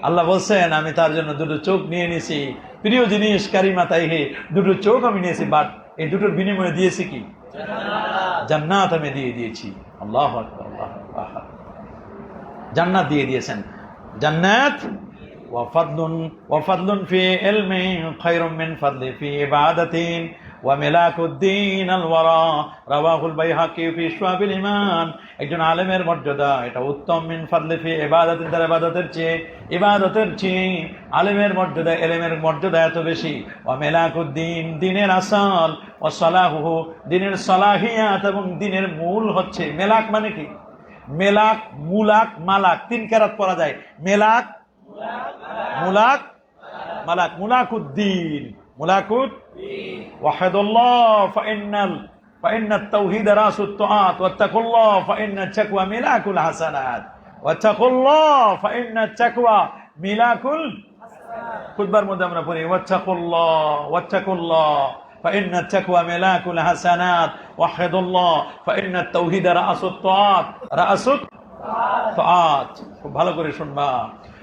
আল্লাহ বলছেন, আমি তার জন্য 2টো চোখ নিয়ে নিয়েছি, প্রিয় জিনিস কারিমাতাই হে, 2টো চোখ আমি নিয়েছি, বাট এই 2টোর বিনিময়ে দিয়েছি কি? জান্নাত আমি দিয়ে দিয়েছি। আল্লাহু আকবার, আল্লাহু আকবার, জান্নাত দিয়ে দিয়েছেন। জান্নাত ওয়া ফাদলুন ফি ইলমি খায়রুম মিন ফাদলি ফি ইবাদাতিন ওয়া মিলাকুদ্দিন আল ওয়ারা, রাওয়াহুল বাইহাকি ফি শুআবিল ঈমান, একজন আলেমের মর্যাদা এটা উত্তম, মিন ফাদলি ফি ইবাদাতিন, তার ইবাদতের চেয়ে, ইবাদতের চেয়ে আলেমের মর্যাদা, ইলমের মর্যাদা এত বেশি। ওয়া মিলাকুদ্দিন, দিনের আসল, ওয়া সালাহুহু, দিনের সালাহিয়াত, এবং দিনের মূল হচ্ছে, মেলাক মানে কি? মেলাক, মুলাক, মালাক, 3 কেরাত পড়া যায়, মেলাক, মুলাক, মালাক। মুলাকুদ্দিন, মুলাকুদ্দিন, ওয়াহিদুল্লাহ ফাইন্নাত তাওহীদ রাসুত তুআত, ওয়াত্তাকুল্লাহ ফাইন্নাত তাকওয়া মিলাকুল হাসানাত, ওয়াত্তাকুল্লাহ ফাইন্নাত তাকওয়া মিলাকুল হাসানাত। খুতবার মধ্যে আমরা পড়ি, ওয়াত্তাকুল্লাহ ফাইন্নাত তাকওয়া মিলাকুল হাসানাত, ওয়াহিদুল্লাহ ফাইন্নাত তাওহীদ রাসুত তুআত, রাসুত তুআত। খুব ভালো করে শুনবা।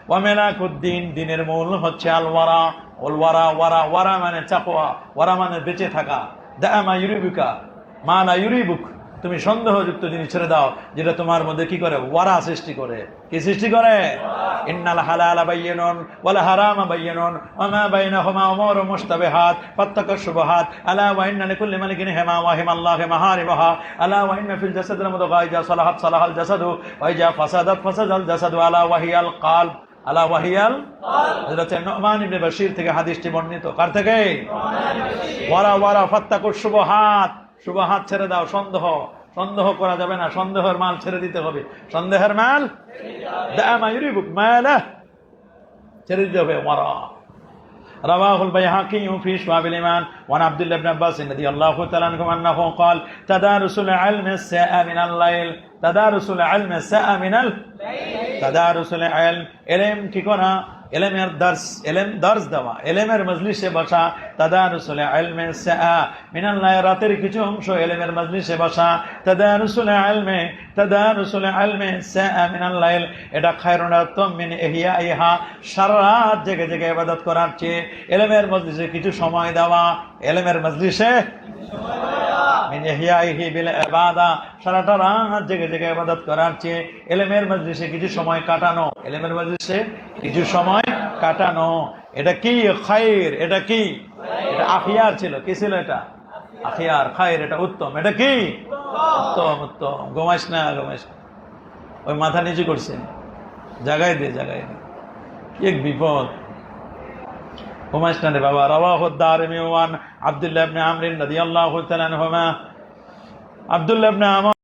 ওয়া মিলাকুদ্দিন, দিনের মূল হচ্ছে আল ওয়ারা, ওয়াল ওয়ারা, ওয়ারা, ওয়ারা মানে তাকওয়া, ওয়ারা মানে বেঁচে থাকা। দামা ইউরিবুকা মা লা ইউরিবুক, তুমি সন্দেহযুক্ত জিনিস ছেড়ে দাও, যেটা তোমার মধ্যে কি করে? ওয়ারা সৃষ্টি করে। কি সৃষ্টি করে? ইন্নাল হালালা বায়্যিনুন ওয়াল হারামা বায়্যিনুন ওয়া মা বাইনাহুমা উমুরুন মুশতাবিহাত ফাত্তাকুশ শুবহাত, আলা ওয়া ইন্না লিকুল্লি মালিকিন হিমা ওয়া হিমাল্লাহি মাহারিমাহা, আলা ওয়া ইন্না ফিল জাসাদি মুদগা, ইযা সালাহাত সালাহাল জাসাদু ওয়া ইযা ফাসাদাত ফাসাদাল জাসাদু, আলা ওয়া হিয়াল কলব, আলা ওয়া হিয়াল কলব। হযরত নুমান ইবনে বাশীর থেকে হাদিসটি বর্ণিত। কার থেকে? ওয়ারা, ওয়ারা ফাত্তাকুশ শুবহাত, শুবহাত ছেড়ে দাও, সন্দেহ, সন্দেহ করা যাবে না, সন্দেহের মাল ছেড়ে দিতে হবে, সন্দেহের মাল, দামা ইউরিবুক মালা, ছেড়ে দিতে হবে। ওয়ারা, রাওয়াহুল বাইহাকি ফি শুআবিল ঈমান, ওয়া আন আব্দুল্লাহ ইবনে আব্বাস রাদিয়াল্লাহু তাআলা আনহু আন্নাহু ক্বাল, তাদারুসুল ইলমি সাআ মিনাল লাইল, তাদারুসুল ইলমি সাআ মিনাল লাইল, তাদারুসুল ইলম, ইলম কি করা? ইলমের দার্স, ইলম দার্স দেওয়া, ইলমের মজলিসে বসা। তাদারুসুল ইলমি সাআ মিনাল লাইল, রাতের কিছু অংশ ইলমের মজলিসে বসা। তাদারুসুল ইলমি, তাদারুসুল ইলমি সাআ মিনাল লাইল, এটা খায়রুন উত্তম মিন ইহইয়াইহা, সারা রাত জেগে জেগে ইবাদত করার চেয়ে ইলমের মজলিসে কিছু সময় দেওয়া, ইলমের মজলিসে মিন ইহইয়াইহি বিল ইবাদা, সারাটা রাত জেগে জেগে ইবাদত করার চেয়ে ইলমের মজলিসে কিছু সময় কাটানো, ইলমের মজলিসে কিছু সময় কাটানো। এটা কি খায়র? এটা কি? এটা আখিয়ার ছিল। কি ছিল এটা? আখিয়ার খায়ের, এটা উত্তম। এটা কি উত্তম? উত্তম। ঘুমাইস না, ঘুমাইস না। ওই মাথা নিচু করছে, জাগাই দে, জাগাই দে। কি এক বিপদ। ঘুমাইস না রে বাবা। রাওয়াহু দারিমি ওয়ান আব্দুল্লাহ ইবনে আমর রাদিয়াল্লাহু তাআলা আনহুমা, আব্দুল্লাহ ইবনে আমর